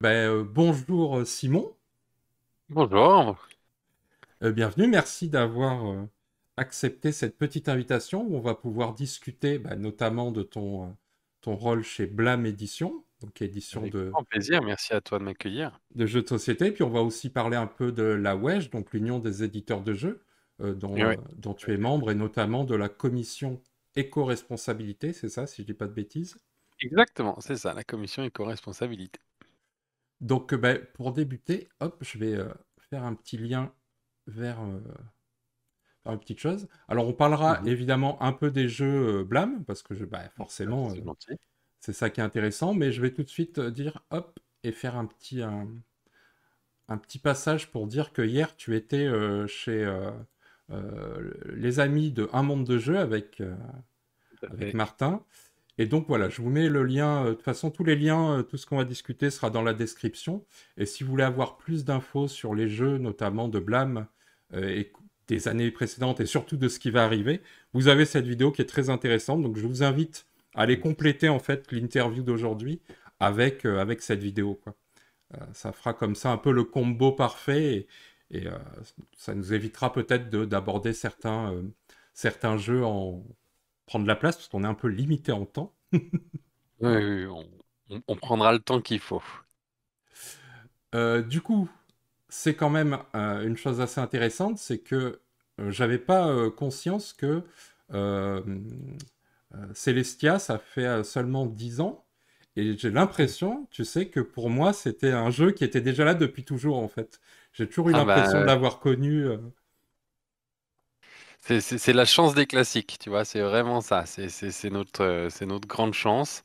Bonjour Simon. Bonjour. Bienvenue, merci d'avoir accepté cette petite invitation où on va pouvoir discuter notamment de ton rôle chez Blam Édition, donc édition Avec grand plaisir, merci à toi de m'accueillir. de jeux de société. Puis on va aussi parler un peu de la WEJ, donc l'Union des éditeurs de jeux, Oui, dont tout tu à es fait. membre, et notamment de la commission éco-responsabilité, c'est ça, si je dis pas de bêtises. Exactement, c'est ça, la commission éco-responsabilité. Pour débuter, hop, je vais faire un petit lien vers faire une petite chose. Alors, on parlera Mhm. évidemment un peu des jeux Blam, parce que forcément, C'est gentil. c'est ça qui est intéressant, mais je vais tout de suite dire hop et faire un petit passage pour dire que hier, tu étais chez les amis de Un Monde de Jeux Tout à avec fait. Martin. Et donc voilà, je vous mets le lien. De toute façon, tous les liens, tout ce qu'on va discuter sera dans la description. Et si vous voulez avoir plus d'infos sur les jeux, notamment de Blam et des années précédentes et surtout de ce qui va arriver, vous avez cette vidéo qui est très intéressante. Donc je vous invite à aller compléter en fait l'interview d'aujourd'hui avec cette vidéo, quoi. Ça fera comme ça un peu le combo parfait et ça nous évitera peut-être d'aborder certains jeux en prendre la place parce qu'on est un peu limité en temps. Oui, oui, on prendra le temps qu'il faut. Du coup, c'est quand même une chose assez intéressante, c'est que j'avais pas conscience que euh, Celestia, ça fait seulement 10 ans, et j'ai l'impression, tu sais, que pour moi, c'était un jeu qui était déjà là depuis toujours, en fait. J'ai toujours eu Ah l'impression de bah, l'avoir connu. c'est la chance des classiques, tu vois, c'est vraiment ça. C'est notre grande chance.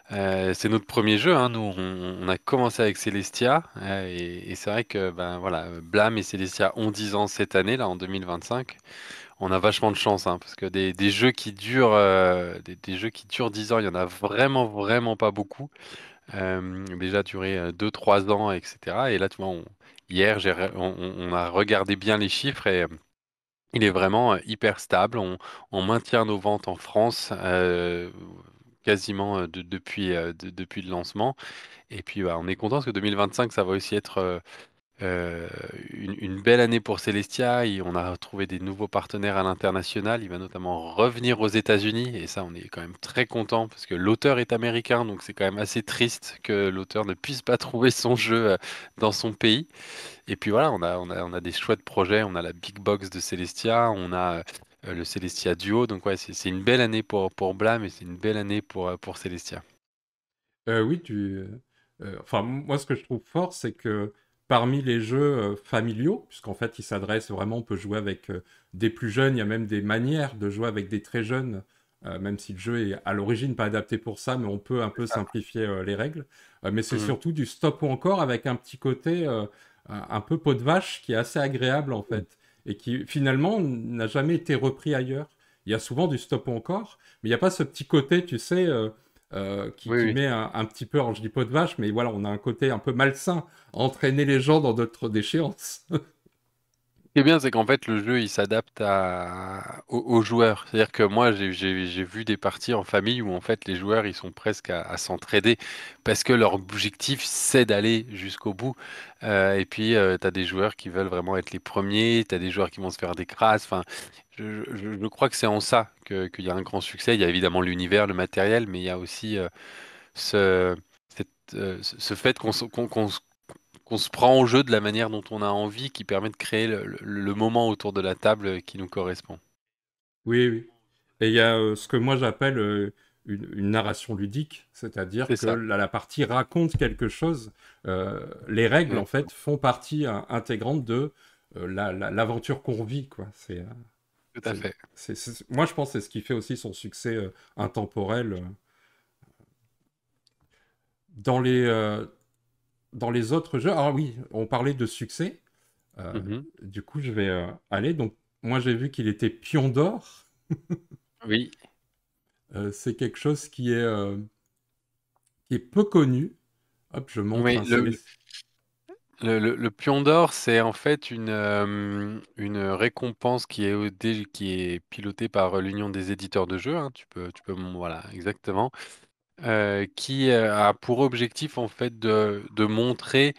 C'est notre premier jeu, hein. Nous, on a commencé avec Celestia, et c'est vrai que ben voilà, Blam et Celestia ont 10 ans cette année, là, en 2025. On a vachement de chance, hein, parce que des jeux qui durent, des jeux qui durent 10 ans, il y en a vraiment, vraiment pas beaucoup. Déjà duré 2-3 ans, etc. Et là, tu vois, hier, on a regardé bien les chiffres et il est vraiment hyper stable. On maintient nos ventes en France quasiment depuis le lancement. Et puis, bah, on est content parce que 2025, ça va aussi être euh, une belle année pour Celestia. On a trouvé des nouveaux partenaires à l'international. Il va notamment revenir aux États-Unis et ça, on est quand même très content parce que l'auteur est américain, donc c'est quand même assez triste que l'auteur ne puisse pas trouver son jeu dans son pays. Et puis voilà, on a des chouettes projets. On a la Big Box de Celestia, on a le Celestia Duo. Donc ouais, c'est une belle année pour Blam et c'est une belle année pour Celestia. Oui, enfin, moi, ce que je trouve fort, c'est que parmi les jeux familiaux, puisqu'en fait, ils s'adressent vraiment, on peut jouer avec des plus jeunes, il y a même des manières de jouer avec des très jeunes, même si le jeu est à l'origine pas adapté pour ça, mais on peut un peu simplifier les règles. Mais c'est Mhm. surtout du stop ou encore avec un petit côté un peu peau de vache qui est assez agréable en fait, et qui finalement n'a jamais été repris ailleurs. Il y a souvent du stop ou encore, mais il n'y a pas ce petit côté, tu sais. Oui, Qui oui. met un petit peu, alors je dis pas de vache, mais voilà, on a un côté un peu malsain à entraîner les gens dans notre déchéance. Ce qui est bien, c'est qu'en fait, le jeu, il s'adapte aux joueurs. C'est-à-dire que moi, j'ai vu des parties en famille où, en fait, les joueurs, ils sont presque à s'entraider parce que leur objectif, c'est d'aller jusqu'au bout. Et puis, tu as des joueurs qui veulent vraiment être les premiers, tu as des joueurs qui vont se faire des crasses. Enfin, je crois que c'est en ça qu'il y a un grand succès. Il y a évidemment l'univers, le matériel, mais il y a aussi ce, ce fait qu'on se prend au jeu de la manière dont on a envie, qui permet de créer le moment autour de la table qui nous correspond. Oui, oui. Et il y a ce que moi j'appelle une narration ludique, c'est-à-dire C'est que ça. la partie raconte quelque chose. Les règles, en fait, Exactement. font partie intégrante de l'aventure qu'on vit, quoi. Tout à fait. Moi, je pense que c'est ce qui fait aussi son succès intemporel. Dans les, euh, dans les autres jeux, ah oui, on parlait de succès. Euh, Mhm. du coup, je vais aller. Donc, moi, j'ai vu qu'il était pion d'or. Oui. C'est quelque chose qui est peu connu. Hop, je montre Oui, un Céleste. le Pion d'Or, c'est en fait une récompense qui est pilotée par l'Union des éditeurs de jeux, hein. Voilà, exactement. qui a pour objectif en fait de montrer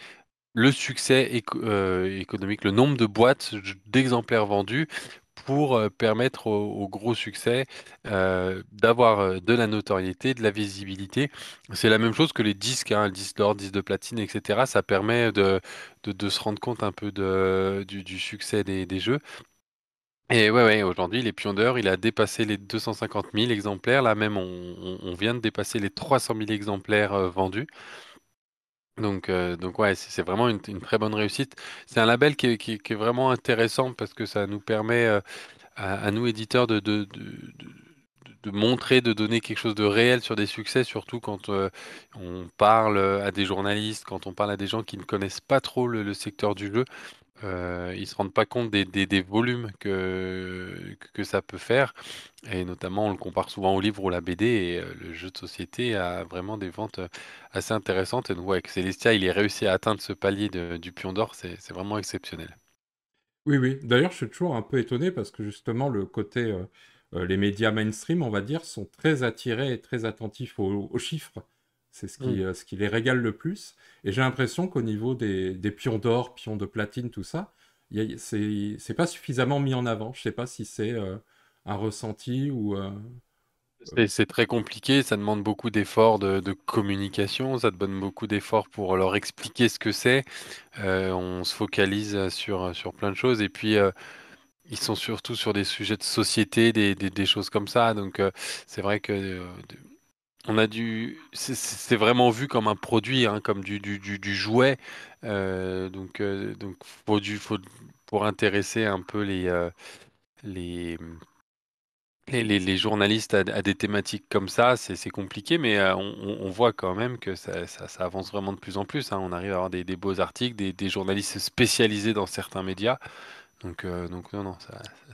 le succès économique, le nombre de boîtes, d'exemplaires vendus pour permettre au gros succès d'avoir de la notoriété, de la visibilité. C'est la même chose que les disques, hein, disques d'or, disques de platine, etc. Ça permet de se rendre compte un peu du succès des jeux. Et ouais, ouais, aujourd'hui, les Pions d'Or, il a dépassé les 250 000 exemplaires. Là même, on vient de dépasser les 300 000 exemplaires vendus. Donc ouais, c'est vraiment une très bonne réussite. C'est un label qui est vraiment intéressant parce que ça nous permet à nous éditeurs de montrer, de donner quelque chose de réel sur des succès, surtout quand on parle à des journalistes, quand on parle à des gens qui ne connaissent pas trop le secteur du jeu. Ils se rendent pas compte des volumes que ça peut faire. Et notamment, on le compare souvent au livre ou à la BD. Et le jeu de société a vraiment des ventes assez intéressantes. Et donc, ouais, que Celestia, il ait réussi à atteindre ce palier du Pion d'Or, c'est vraiment exceptionnel. Oui, oui. D'ailleurs, je suis toujours un peu étonné parce que justement, le côté, les médias mainstream, on va dire, sont très attirés et très attentifs aux chiffres. C'est Mm. ce qui les régale le plus. Et j'ai l'impression qu'au niveau des pions d'or, pions de platine, tout ça, c'est pas suffisamment mis en avant. Je sais pas si c'est un ressenti ou... C'est très compliqué, ça demande beaucoup d'efforts de communication, ça demande beaucoup d'efforts pour leur expliquer ce que c'est. On se focalise sur plein de choses. Et puis, ils sont surtout sur des sujets de société, des choses comme ça. Donc, c'est vrai que on a c'est vraiment vu comme un produit, hein, comme du jouet. Donc, pour intéresser un peu les, les journalistes à des thématiques comme ça, c'est compliqué, mais on voit quand même que ça avance vraiment de plus en plus, hein. On arrive à avoir des beaux articles, des journalistes spécialisés dans certains médias. Donc non, non,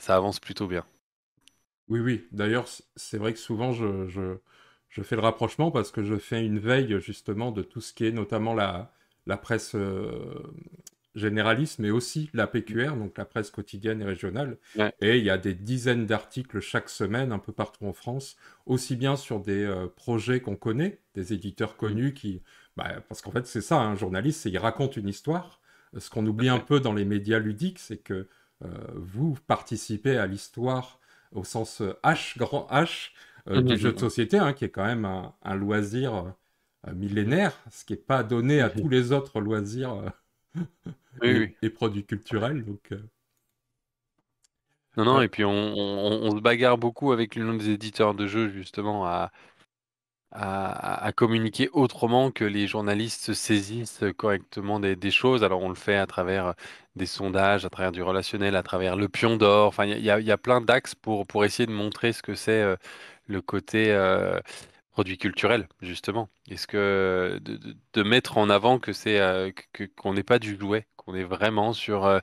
ça avance plutôt bien. Oui, oui. D'ailleurs, c'est vrai que souvent, je fais le rapprochement parce que je fais une veille justement de tout ce qui est notamment la presse généraliste, mais aussi la PQR, donc la presse quotidienne et régionale. Ouais. Et il y a des dizaines d'articles chaque semaine, un peu partout en France, aussi bien sur des projets qu'on connaît, des éditeurs Mm. connus qui... Bah, parce qu'en fait, c'est ça, un journaliste, c'est il raconte une histoire. Ce qu'on Tout oublie à un fait. peu dans les médias ludiques, c'est que vous participez à l'histoire au sens H, grand H, du jeu de société, hein, qui est quand même un loisir millénaire, ce qui n'est pas donné à tous les autres loisirs Oui, oui. et produits culturels. Donc, Non, non, euh, et puis on se bagarre beaucoup avec l'union des éditeurs de jeux justement à communiquer autrement que les journalistes se saisissent correctement des choses. Alors on le fait à travers des sondages, à travers du relationnel, à travers le pion d'or. Enfin, il y a plein d'axes pour essayer de montrer ce que c'est le côté produit culturel, justement. Est-ce que de mettre en avant que qu'on n'est pas du jouet, qu'on est vraiment sur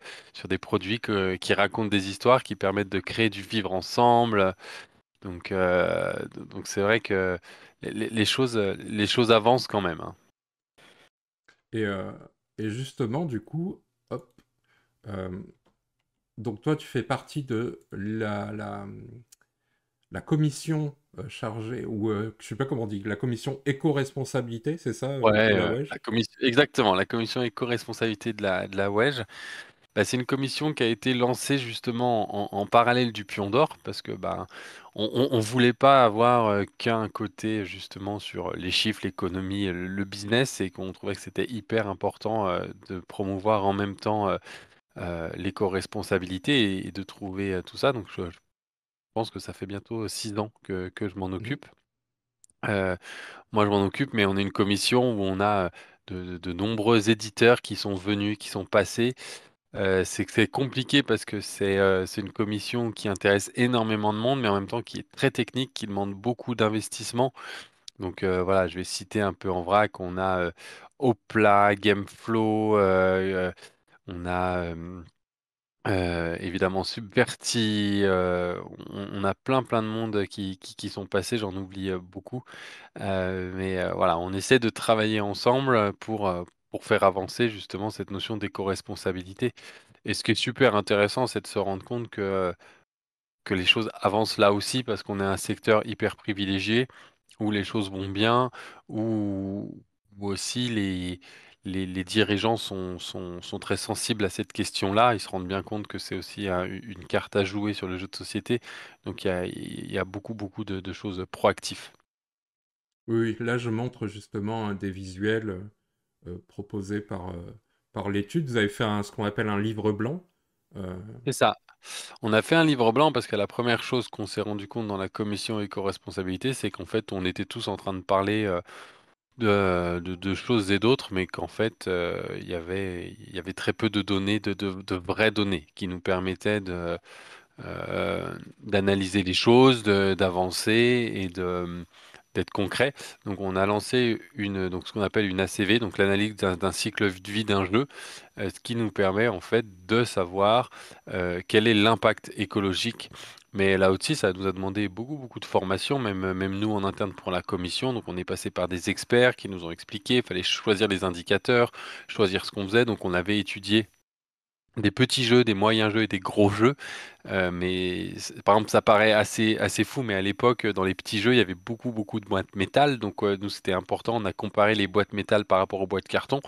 des produits qui racontent des histoires, qui permettent de créer du vivre ensemble. Donc c'est vrai que les choses avancent quand même, hein. et, euh, et justement, du coup, hop, euh, donc toi, tu fais partie de la commission chargée, ou je sais pas comment on dit, la commission éco-responsabilité, c'est ça, Ouais, de la WEJ? exactement, la commission éco-responsabilité de la WEJ. Bah, c'est une commission qui a été lancée justement en parallèle du Pion d'Or parce que bah, on voulait pas avoir qu'un côté justement sur les chiffres, l'économie, le business et qu'on trouvait que c'était hyper important de promouvoir en même temps l'éco-responsabilité et de trouver tout ça. Donc je pense que ça fait bientôt 6 ans que je m'en Mhm. occupe. Euh, Moi, je m'en occupe, mais on est une commission où on a de nombreux éditeurs qui sont venus, qui sont passés. C'est que c'est compliqué parce que c'est une commission qui intéresse énormément de monde, mais en même temps qui est très technique, qui demande beaucoup d'investissement. Donc voilà, je vais citer un peu en vrac. On a Opla, Gameflow, on a évidemment Subverti, on a plein de monde qui sont passés, j'en oublie beaucoup. Mais voilà, on essaie de travailler ensemble pour faire avancer justement cette notion d'éco-responsabilité. Et ce qui est super intéressant, c'est de se rendre compte que les choses avancent là aussi parce qu'on est un secteur hyper privilégié où les choses vont bien, où, où aussi les dirigeants sont très sensibles à cette question-là. Ils se rendent bien compte que c'est aussi une carte à jouer sur le jeu de société. Donc il y a beaucoup, beaucoup de choses proactives. Oui, oui, là je montre justement des visuels proposés par l'étude. Vous avez fait ce qu'on appelle un livre blanc. Euh, C'est ça. On a fait un livre blanc parce que la première chose qu'on s'est rendu compte dans la commission éco-responsabilité, c'est qu'en fait, on était tous en train de parler de choses et d'autres, mais qu'en fait, il y avait très peu de données, de vraies données qui nous permettaient d'analyser les choses, d'avancer et d'être concret. Donc, on a lancé donc ce qu'on appelle une ACV, donc l'analyse d'un cycle de vie d'un jeu, ce qui nous permet en fait de savoir quel est l'impact écologique. Mais là aussi, ça nous a demandé beaucoup, beaucoup de formation, même nous en interne pour la commission. Donc, on est passé par des experts qui nous ont expliqué, il fallait choisir les indicateurs, choisir ce qu'on faisait. Donc, on avait étudié des petits jeux, des moyens jeux et des gros jeux. Par exemple, ça paraît assez fou, mais à l'époque, dans les petits jeux, il y avait beaucoup, beaucoup de boîtes métal. Donc, nous, c'était important. On a comparé les boîtes métal par rapport aux boîtes carton.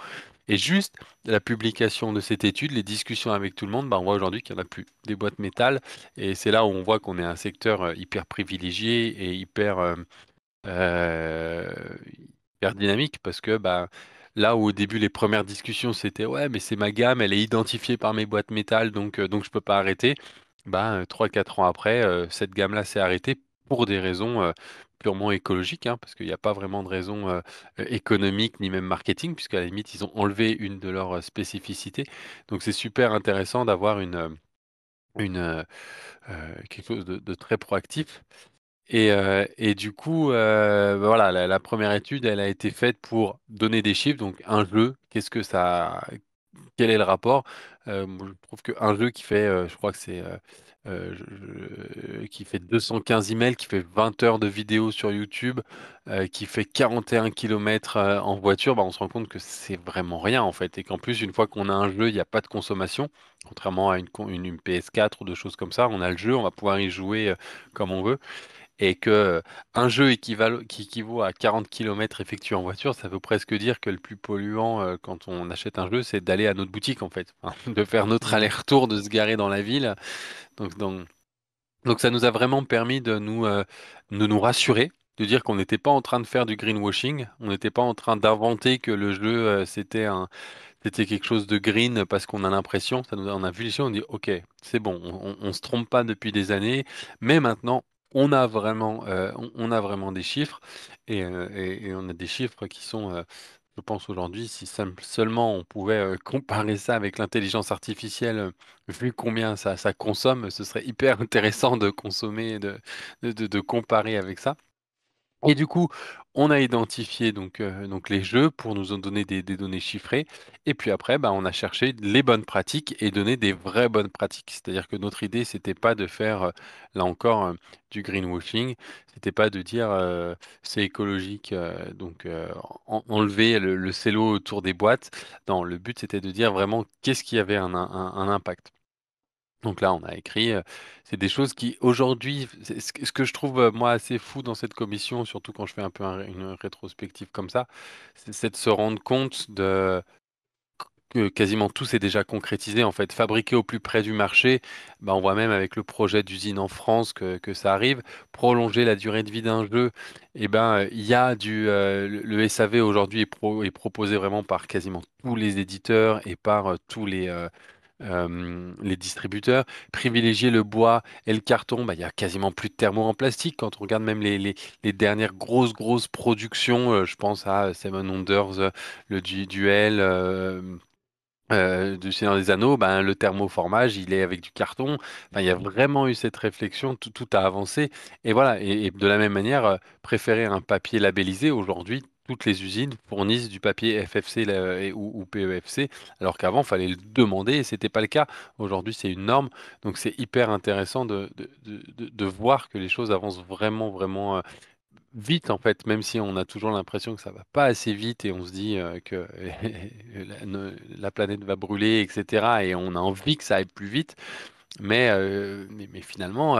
Et juste la publication de cette étude, les discussions avec tout le monde, bah, on voit aujourd'hui qu'il n'y en a plus des boîtes métal. Et c'est là où on voit qu'on est un secteur hyper privilégié et euh, hyper dynamique parce que bah, là où au début les premières discussions c'était ouais mais c'est ma gamme, elle est identifiée par mes boîtes métal donc je peux pas arrêter. Bah, 3-4 ans après, cette gamme-là s'est arrêtée pour des raisons purement écologiques, hein, parce qu'il n'y a pas vraiment de raison économique ni même marketing, puisqu'à la limite ils ont enlevé une de leurs spécificités. Donc c'est super intéressant d'avoir quelque chose de très proactif. Et du coup, bah voilà, la première étude, elle a été faite pour donner des chiffres. Donc, un jeu, quel est le rapport? Moi, je trouve qu'un jeu qui fait, je crois que c'est, qui fait 215 emails, qui fait 20 heures de vidéos sur YouTube, qui fait 41 kilomètres en voiture, bah, on se rend compte que c'est vraiment rien en fait. Et qu'en plus, une fois qu'on a un jeu, il n'y a pas de consommation. Contrairement à une PS4 ou des choses comme ça, on a le jeu, on va pouvoir y jouer comme on veut et que un jeu qui équivaut à 40 kilomètres effectués en voiture, ça veut presque dire que le plus polluant quand on achète un jeu, c'est d'aller à notre boutique en fait, hein, de faire notre mhm. aller-retour, de se garer dans la ville. Donc, donc, donc ça nous a vraiment permis de nous rassurer, de dire qu'on n'était pas en train de faire du greenwashing, on n'était pas en train d'inventer que le jeu c'était quelque chose de green parce qu'on a l'impression, on a vu les choses, on dit ok, c'est bon, on se trompe pas depuis des années, mais maintenant on a vraiment des chiffres et on a des chiffres qui sont, je pense aujourd'hui, si seulement on pouvait comparer ça avec l'intelligence artificielle, vu combien ça consomme, ce serait hyper intéressant de consommer, de comparer avec ça. Et du coup, on a identifié donc les jeux pour nous en donner des données chiffrées. Et puis après, bah, on a cherché les bonnes pratiques et donné des vraies bonnes pratiques. C'est-à-dire que notre idée, c'était pas de faire, là encore, du greenwashing. C'était pas de dire c'est écologique, enlever le cello autour des boîtes. Non, le but, c'était de dire vraiment qu'est-ce qui avait un impact. Donc là, on a écrit, c'est des choses qui aujourd'hui, ce que je trouve moi assez fou dans cette commission, surtout quand je fais un peu une rétrospective comme ça, c'est de se rendre compte que quasiment tout s'est déjà concrétisé en fait, fabriqué au plus près du marché. Bah, on voit même avec le projet d'usine en France que ça arrive. Prolonger la durée de vie d'un jeu, et ben il y a le SAV aujourd'hui est proposé vraiment par quasiment tous les éditeurs et par tous les distributeurs. Privilégier le bois et le carton, bah, il y a quasiment plus de thermo en plastique. Quand on regarde même les dernières grosses productions, je pense à Seven Wonders, le Duel, du Seigneur des Anneaux, ben, le thermoformage, il est avec du carton. Enfin, il y a vraiment eu cette réflexion, tout a avancé. Et voilà, et de la même manière, préférer un papier labellisé, aujourd'hui, toutes les usines fournissent du papier FFC ou PEFC, alors qu'avant, il fallait le demander et c'était pas le cas. Aujourd'hui, c'est une norme. Donc, c'est hyper intéressant de voir que les choses avancent vraiment vite en fait, même si on a toujours l'impression que ça va pas assez vite et on se dit que la planète va brûler, etc. Et on a envie que ça aille plus vite, mais finalement,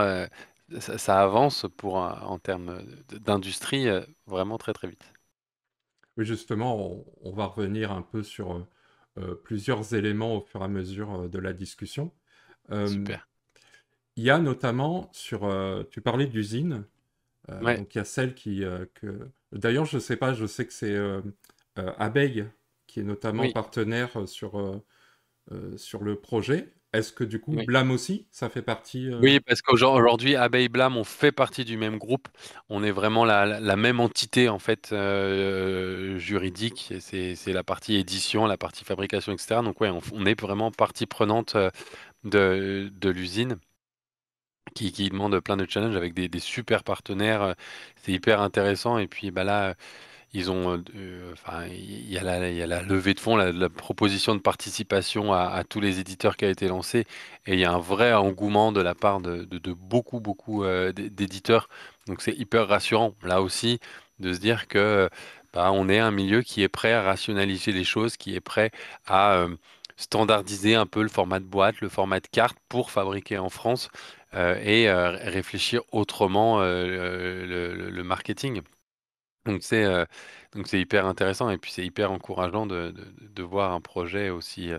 ça avance en termes d'industrie vraiment très très vite. Oui, justement, on va revenir un peu sur plusieurs éléments au fur et à mesure de la discussion. Euh, Super. il y a notamment tu parlais d'usines, Ouais, donc il y a celle D'ailleurs, je sais pas, je sais que c'est Abeille qui est notamment oui, partenaire sur le projet. Est-ce que du coup, oui. Blam aussi, ça fait partie Oui, parce qu'aujourd'hui, Abeille Blam, on fait partie du même groupe. On est vraiment la même entité en fait juridique. Et c'est la partie édition, la partie fabrication, etc. Donc ouais, on est vraiment partie prenante de l'usine qui demande plein de challenges avec des super partenaires. C'est hyper intéressant. Et puis bah là, ils ont, enfin, il y a la levée de fonds, la proposition de participation à tous les éditeurs qui a été lancée, et il y a un vrai engouement de la part de beaucoup, beaucoup d'éditeurs. Donc c'est hyper rassurant, là aussi, de se dire que bah, on est un milieu qui est prêt à rationaliser les choses, qui est prêt à standardiser un peu le format de boîte, le format de carte pour fabriquer en France et réfléchir autrement le marketing. Donc c'est hyper intéressant et puis c'est hyper encourageant de voir un projet aussi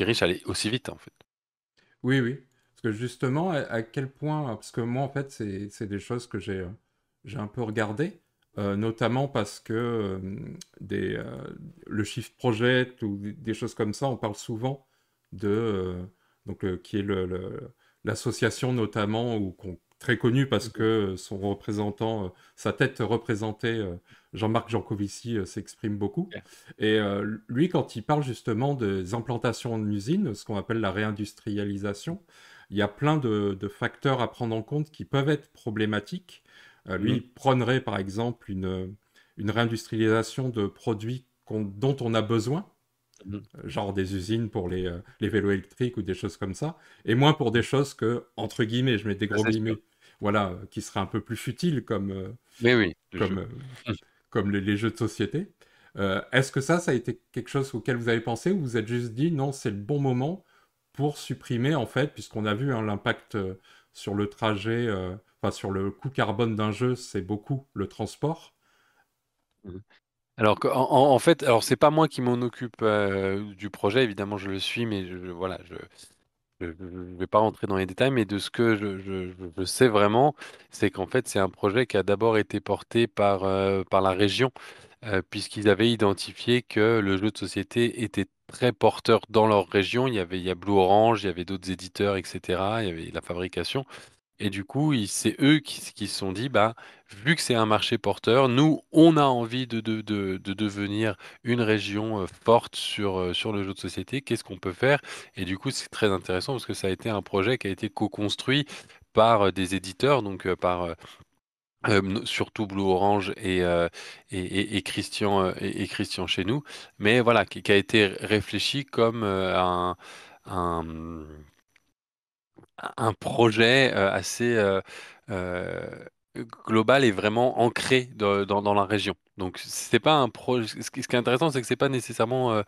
riche aller aussi vite en fait. Oui, oui. Parce que justement, à quel point, parce que moi, en fait, c'est des choses que j'ai un peu regardé, notamment parce que des, euh, le Shift Project ou des choses comme ça, on parle souvent qui est l'association notamment, très connue parce Mhm. que son représentant, sa tête représentée, Jean-Marc Jancovici, s'exprime beaucoup. Ok. Et lui, quand il parle justement des implantations en usine, ce qu'on appelle la réindustrialisation, il y a plein de facteurs à prendre en compte qui peuvent être problématiques. Lui, Mhm. il prônerait par exemple une réindustrialisation de produits dont on a besoin, Mhm. genre des usines pour les vélos électriques ou des choses comme ça, et moins pour des choses que, entre guillemets, je mets des Ça, gros c'est sûr. guillemets, voilà, qui seraient un peu plus futiles Mais oui, le comme, jeu. euh, comme les jeux de société. Est-ce que ça a été quelque chose auquel vous avez pensé ou vous êtes juste dit non, c'est le bon moment pour supprimer en fait, puisqu'on a vu hein, l'impact sur le trajet, enfin sur le coût carbone d'un jeu, c'est beaucoup le transport. Mhm. Alors en fait, alors c'est pas moi qui m'en occupe du projet, évidemment je le suis, mais voilà, je vais pas rentrer dans les détails, mais de ce que je sais vraiment, c'est qu'en fait c'est un projet qui a d'abord été porté par la région. Puisqu'ils avaient identifié que le jeu de société était très porteur dans leur région. Il y a Blue Orange, il y avait d'autres éditeurs, etc. Il y avait la fabrication. Et du coup, c'est eux qui se sont dit, bah, vu que c'est un marché porteur, nous, on a envie de devenir une région forte sur le jeu de société. Qu'est-ce qu'on peut faire? Et du coup, c'est très intéressant parce que ça a été un projet qui a été co-construit par des éditeurs, donc par surtout Blue Orange et Christian et Christian chez nous, mais voilà, qui a été réfléchi comme un, un projet assez euh, global et vraiment ancré dans la région. Donc c'est pas un projet. Ce qui est intéressant, c'est que c'est pas nécessairement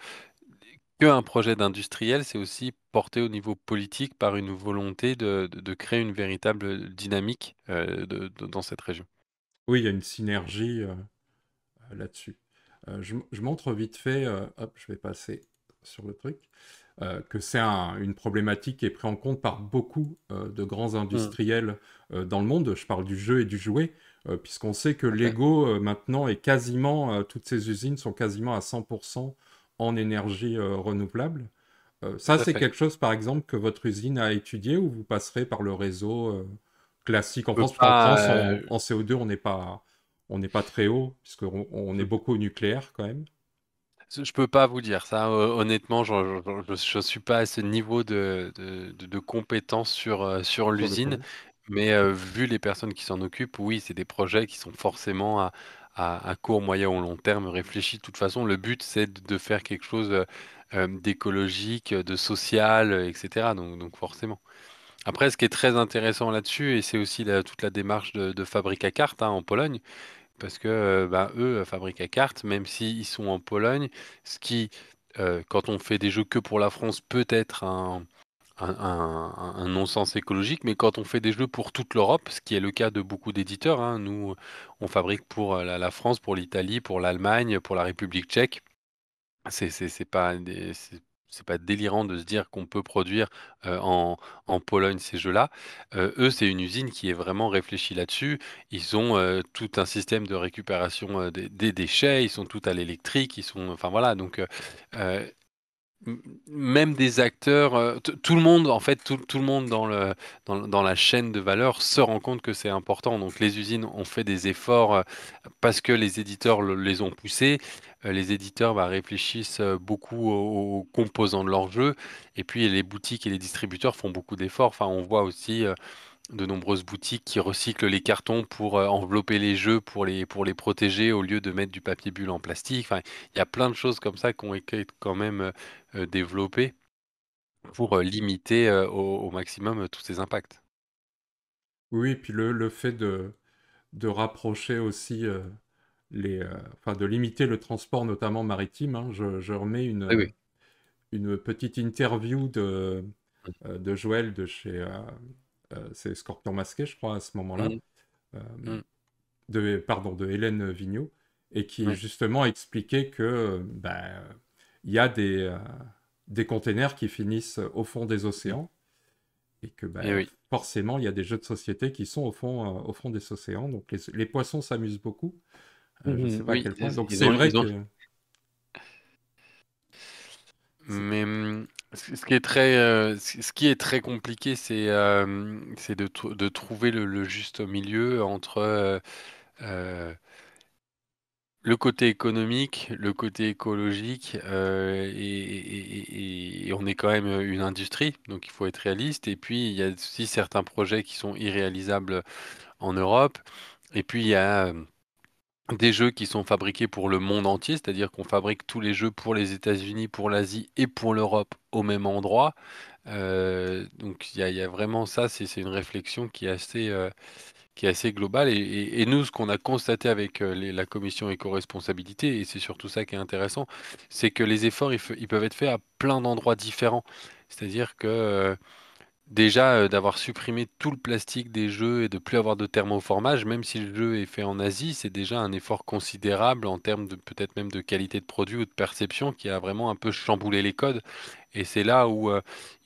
que un projet d'industriel, c'est aussi porté au niveau politique par une volonté de créer une véritable dynamique dans cette région. Oui, il y a une synergie là-dessus. Je montre vite fait, hop, je vais passer sur le truc. Que c'est une problématique qui est prise en compte par beaucoup de grands Hmm, industriels dans le monde. Je parle du jeu et du jouet, puisqu'on sait que tout à fait. Lego maintenant est quasiment, toutes ces usines sont quasiment à 100% en énergie renouvelable. Ça, Tout à c'est fait. quelque chose, par exemple, que votre usine a étudié ou vous passerez par le réseau classique en Je peux France? Parce qu'en pas, France, en CO2, on n'est pas très haut, puisqu'on est beaucoup au nucléaire quand même, je peux pas vous dire ça. Honnêtement, je suis pas à ce niveau de compétence sur sur le l'usine, projet. mais Ok. vu les personnes qui s'en occupent, oui, c'est des projets qui sont forcément à court, moyen ou long terme réfléchis. De toute façon, le but, c'est de faire quelque chose d'écologique, de social, etc. Donc forcément. Après, ce qui est très intéressant là-dessus, et c'est aussi toute la démarche de Fabrica Cart hein, en Pologne, parce que bah, eux fabriquent à carte, même s'ils sont en Pologne, ce qui, quand on fait des jeux que pour la France, peut être un non-sens écologique, mais quand on fait des jeux pour toute l'Europe, ce qui est le cas de beaucoup d'éditeurs, hein, nous, on fabrique pour la France, pour l'Italie, pour l'Allemagne, pour la République tchèque. C'est pas c'est pas délirant de se dire qu'on peut produire, en Pologne ces jeux-là. Eux, c'est une usine qui est vraiment réfléchie là-dessus. Ils ont, tout un système de récupération, des déchets, ils sont tout à l'électrique, ils sont enfin voilà donc heu, même des acteurs, tout le monde en fait, tout le monde dans la chaîne de valeur se rend compte que c'est important. Donc les usines ont fait des efforts, parce que les éditeurs les ont poussés, les éditeurs réfléchissent beaucoup aux composants de leur jeu. Et puis les boutiques et les distributeurs font beaucoup d'efforts. Enfin, on voit aussi de nombreuses boutiques qui recyclent les cartons pour envelopper les jeux, pour les protéger au lieu de mettre du papier bulle en plastique. Enfin, il y a plein de choses comme ça qui ont été quand même développées pour limiter au maximum tous ces impacts. Oui, puis le fait de rapprocher aussi enfin de limiter le transport, notamment maritime, hein. Je remets Oui, oui. une petite interview de Joël de chez c'est Scorpion Masqué, je crois, à ce moment-là, Mm, euh, mm, pardon, de Hélène Vigneault, et qui oui, justement expliquait que il y a des containers qui finissent au fond des mm, océans, et que et oui. forcément, il y a des jeux de société qui sont au fond des océans. Donc les poissons s'amusent beaucoup. Je ne sais Mhm, pas à oui, quel point. Donc ils c'est ont, vrai ils ont. que... c'est- Mais ce qui est très, ce qui est très compliqué, c'est de trouver le juste milieu entre euh, le côté économique, le côté écologique, et on est quand même une industrie, donc il faut être réaliste. Et puis il y a aussi certains projets qui sont irréalisables en Europe. Et puis il y a des jeux qui sont fabriqués pour le monde entier, c'est-à-dire qu'on fabrique tous les jeux pour les États-Unis, pour l'Asie et pour l'Europe au même endroit. Donc il y a vraiment ça, c'est une réflexion qui est assez globale. Et nous, ce qu'on a constaté avec la commission éco-responsabilité, et c'est surtout ça qui est intéressant, c'est que les efforts, ils peuvent être faits à plein d'endroits différents. C'est-à-dire que déjà, d'avoir supprimé tout le plastique des jeux et de plus avoir de thermoformage, même si le jeu est fait en Asie, c'est déjà un effort considérable en termes de peut-être même de qualité de produit ou de perception qui a vraiment un peu chamboulé les codes. Et c'est là où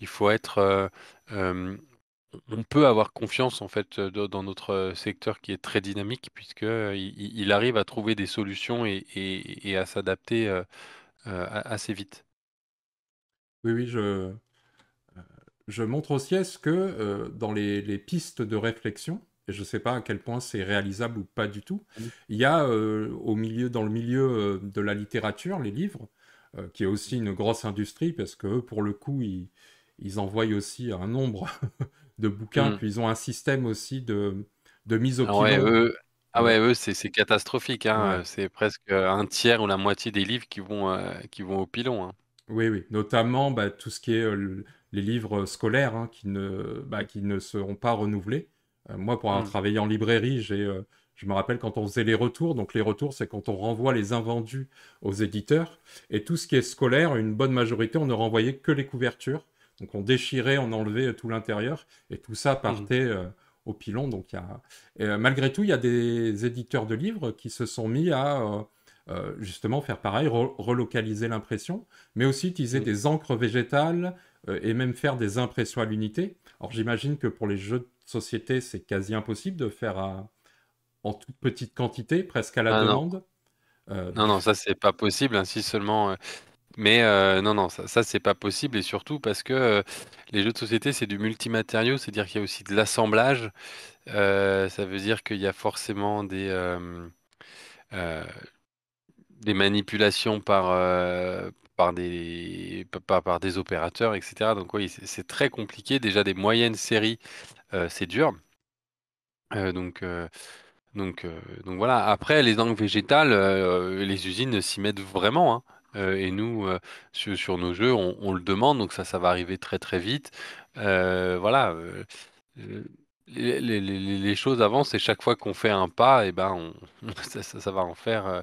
il faut être, euh, on peut avoir confiance en fait dans notre secteur qui est très dynamique puisque il arrive à trouver des solutions et à s'adapter assez vite. Oui, oui, je montre aussi est-ce que dans les pistes de réflexion, et je ne sais pas à quel point c'est réalisable ou pas du tout, Mhm. il y a dans le milieu de la littérature, les livres, qui est aussi une grosse industrie, parce que eux, pour le coup, ils envoient aussi un nombre de bouquins, Mhm. puis ils ont un système aussi de mise au Ah ouais, pilon. ah ouais, eux, c'est catastrophique, hein. Ouais. C'est presque un tiers ou la moitié des livres qui vont au pilon, hein. Oui, oui. Notamment tout ce qui est les livres scolaires, hein, qui ne seront pas renouvelés. Moi, pour avoir Mhm. travaillé en librairie, je me rappelle quand on faisait les retours. Donc les retours, c'est quand on renvoie les invendus aux éditeurs. Et tout ce qui est scolaire, une bonne majorité, on ne renvoyait que les couvertures. Donc on déchirait, on enlevait tout l'intérieur. Et tout ça Mhm. partait au pilon. Donc malgré tout, il y a des éditeurs de livres qui se sont mis à justement faire pareil, relocaliser l'impression, mais aussi utiliser Mhm. des encres végétales et même faire des impressions à l'unité. Alors j'imagine que pour les jeux de société, c'est quasi impossible de faire en toute petite quantité, presque à la Ah non, demande. non, Du... non, ça c'est pas possible, hein, si seulement. Mais non, non, ça c'est pas possible et surtout parce que les jeux de société c'est du multimatériau, c'est-à-dire qu'il y a aussi de l'assemblage. Ça veut dire qu'il y a forcément euh, des manipulations par des opérateurs, etc. Donc oui, c'est très compliqué. Déjà des moyennes séries, c'est dur. Euh, donc, euh, donc voilà. Après, les langues végétales, les usines s'y mettent vraiment, hein. Et nous, sur nos jeux, on le demande, donc ça va arriver très très vite. Voilà. Euh, les choses avancent et chaque fois qu'on fait un pas, et ben ça va en faire.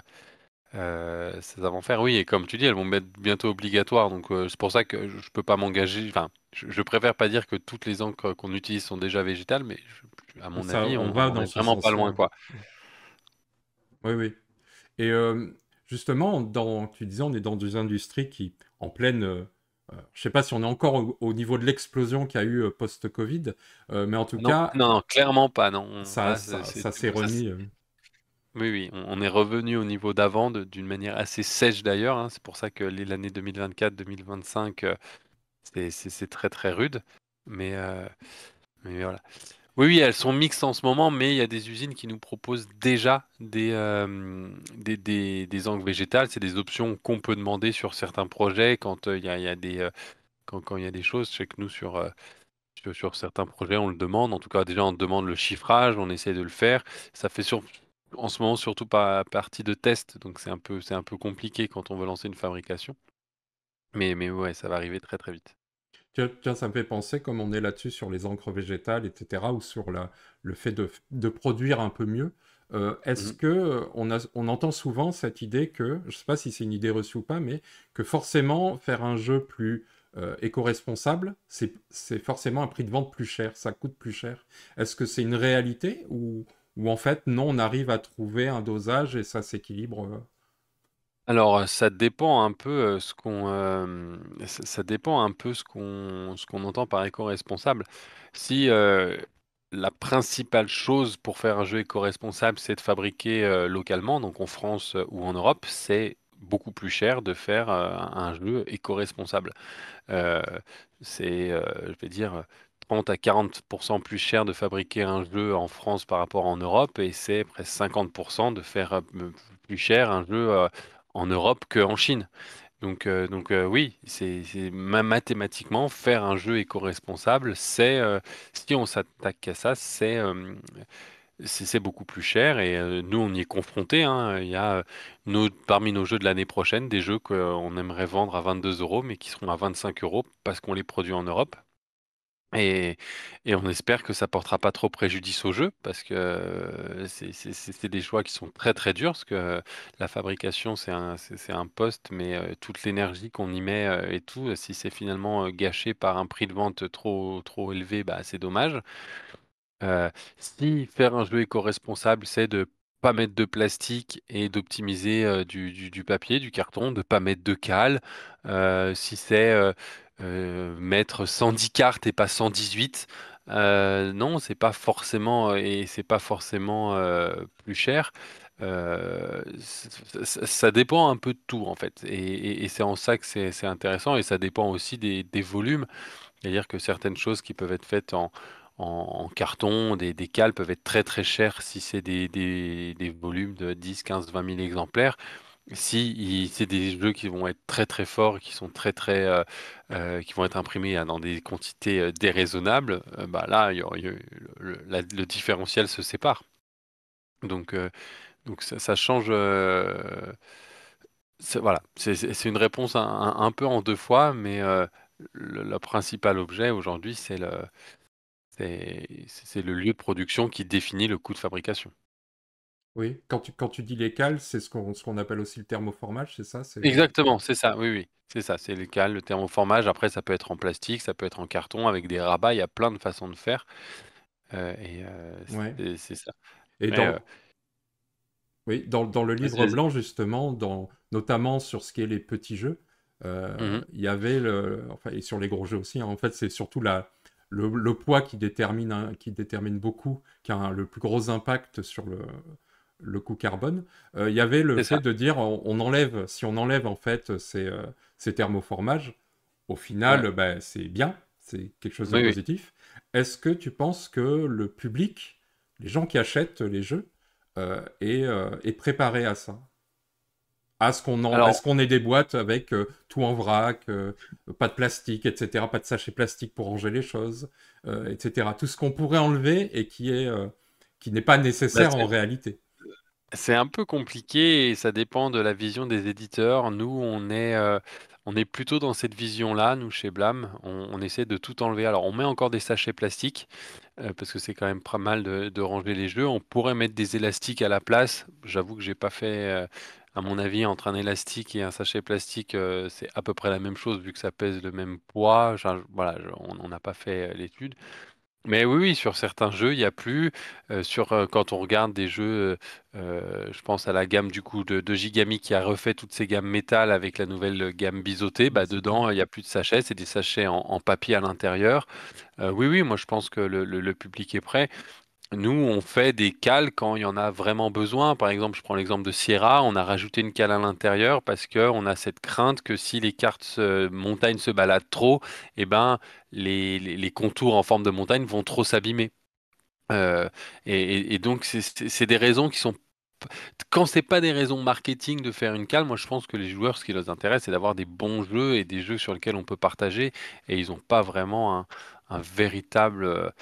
ces avant-faire, oui, et comme tu dis, elles vont être bientôt obligatoires, donc c'est pour ça que je peux pas m'engager. Enfin, je préfère pas dire que toutes les encres qu'on utilise sont déjà végétales, mais à mon Ça, avis, on on va n'en dans est ce vraiment pas sens-là. loin, quoi. Oui, oui. Et justement, tu disais, on est dans des industries qui, en pleine, je sais pas si on est encore au niveau de l'explosion qu'il y a eu post-Covid, mais en tout Non, cas, non, non, clairement pas. Non, ça, là, ça, ça s'est remis. oui, oui, on est revenu au niveau d'avant d'une manière assez sèche d'ailleurs, hein. C'est pour ça que l'année 2024-2025, c'est très très rude. Mais, euh, mais voilà. Oui, oui, elles sont mixtes en ce moment, mais il y a des usines qui nous proposent déjà des encres végétales. C'est des options qu'on peut demander sur certains projets quand il y a quand il y a des choses. Je sais que nous, sur certains projets, on le demande. En tout cas, déjà, on demande le chiffrage, on essaie de le faire. Ça fait en ce moment surtout pas partie de test, donc c'est un peu compliqué quand on veut lancer une fabrication. Mais ouais, ça va arriver très très vite. Tiens, tiens, ça me fait penser, comme on est là-dessus sur les encres végétales, etc., ou sur le fait de produire un peu mieux. Est-ce Mhm. que on entend souvent cette idée que, je ne sais pas si c'est une idée reçue ou pas, mais que forcément faire un jeu plus éco-responsable, c'est forcément un prix de vente plus cher, ça coûte plus cher. Est-ce que c'est une réalité ou en fait non, on arrive à trouver un dosage et ça s'équilibre Alors, ça dépend un peu ça dépend un peu ce qu'on entend par éco-responsable. Si la principale chose pour faire un jeu éco-responsable, c'est de fabriquer localement, donc en France ou en Europe, c'est beaucoup plus cher de faire un jeu éco-responsable. Euh, je vais dire, 30 à 40% plus cher de fabriquer un jeu en France par rapport en Europe, et c'est presque 50% de faire plus cher un jeu en Europe qu'en Chine. Donc oui, mathématiquement, faire un jeu éco-responsable, si on s'attaque à ça, c'est beaucoup plus cher, et nous, on y est confrontés, hein. Il y a parmi nos jeux de l'année prochaine des jeux qu'on aimerait vendre à 22 euros, mais qui seront à 25 euros parce qu'on les produit en Europe. Et, et on espère que ça portera pas trop préjudice au jeu, parce que c'est des choix qui sont très très durs, parce que la fabrication, c'est un poste, mais toute l'énergie qu'on y met et tout, si c'est finalement gâché par un prix de vente trop élevé, bah, c'est dommage. Si faire un jeu éco-responsable, c'est de pas mettre de plastique et d'optimiser du papier, du carton, de pas mettre de cale, si c'est mettre 110 cartes et pas 118, non, c'est pas forcément plus cher. Ça dépend un peu de tout en fait, et c'est en ça que c'est intéressant, et ça dépend aussi des volumes. C'est-à-dire que certaines choses qui peuvent être faites en carton, des cales peuvent être très très chères si c'est des volumes de 10, 15, 20 000 exemplaires. Si c'est des jeux qui vont être très très forts, qui sont qui vont être imprimés dans des quantités déraisonnables, bah là, le différentiel se sépare. Donc, euh, donc ça change. Voilà, c'est une réponse un peu en deux fois, mais le principal objet aujourd'hui, c'est le lieu de production qui définit le coût de fabrication. Oui, quand tu dis les cales, c'est ce qu'on appelle aussi le thermoformage, c'est ça? Exactement, c'est ça, oui, oui, c'est ça, c'est le cale, le thermoformage. Après, ça peut être en plastique, ça peut être en carton, avec des rabats, il y a plein de façons de faire. Et Ouais. c'est ça. Et Mais, oui, dans le vas-y, livre vas-y. blanc, justement, notamment sur ce qui est les petits jeux, Mhm, il y avait enfin, et sur les gros jeux aussi, hein, en fait, c'est surtout le poids qui détermine beaucoup, qui a le plus gros impact sur le coût carbone. Il y avait le c'est fait ça. de dire, si on enlève en fait ces thermoformages, au Ouais. final, ben, c'est bien, c'est quelque chose de Oui, oui. positif. Est-ce que tu penses que le public, les gens qui achètent les jeux, est préparé à ça? Est-ce Alors, qu'on ait des boîtes avec tout en vrac, pas de plastique, etc., pas de sachets plastique pour ranger les choses, etc. Tout ce qu'on pourrait enlever et qui n'est pas bah, nécessaire en réalité. c'est un peu compliqué, et ça dépend de la vision des éditeurs. Nous, on est plutôt dans cette vision-là, nous, chez Blam. On essaie de tout enlever. Alors, on met encore des sachets plastiques, parce que c'est quand même pas mal de ranger les jeux. On pourrait mettre des élastiques à la place. J'avoue que j'ai pas fait À mon avis, entre un élastique et un sachet plastique, c'est à peu près la même chose vu que ça pèse le même poids. Enfin, voilà, on n'a pas fait l'étude. Mais oui, oui, sur certains jeux, il y a plus. Quand on regarde des jeux, je pense à la gamme du coup de Gigami qui a refait toutes ces gammes métal avec la nouvelle gamme biseautée. Bah, Biseauté. dedans, il n'y a plus de sachets, c'est des sachets en papier à l'intérieur. Oui, oui, moi je pense que le public est prêt. Nous, on fait des cales quand il y en a vraiment besoin. Par exemple, je prends l'exemple de Sierra, on a rajouté une cale à l'intérieur parce qu'on a cette crainte que si les cartes montagne se baladent trop, eh ben, les contours en forme de montagne vont trop s'abîmer. Euh, et donc, c'est des raisons qui sont... Quand c'est pas des raisons marketing de faire une cale, moi je pense que les joueurs, ce qui les intéresse, c'est d'avoir des bons jeux et des jeux sur lesquels on peut partager. Et ils n'ont pas vraiment un véritable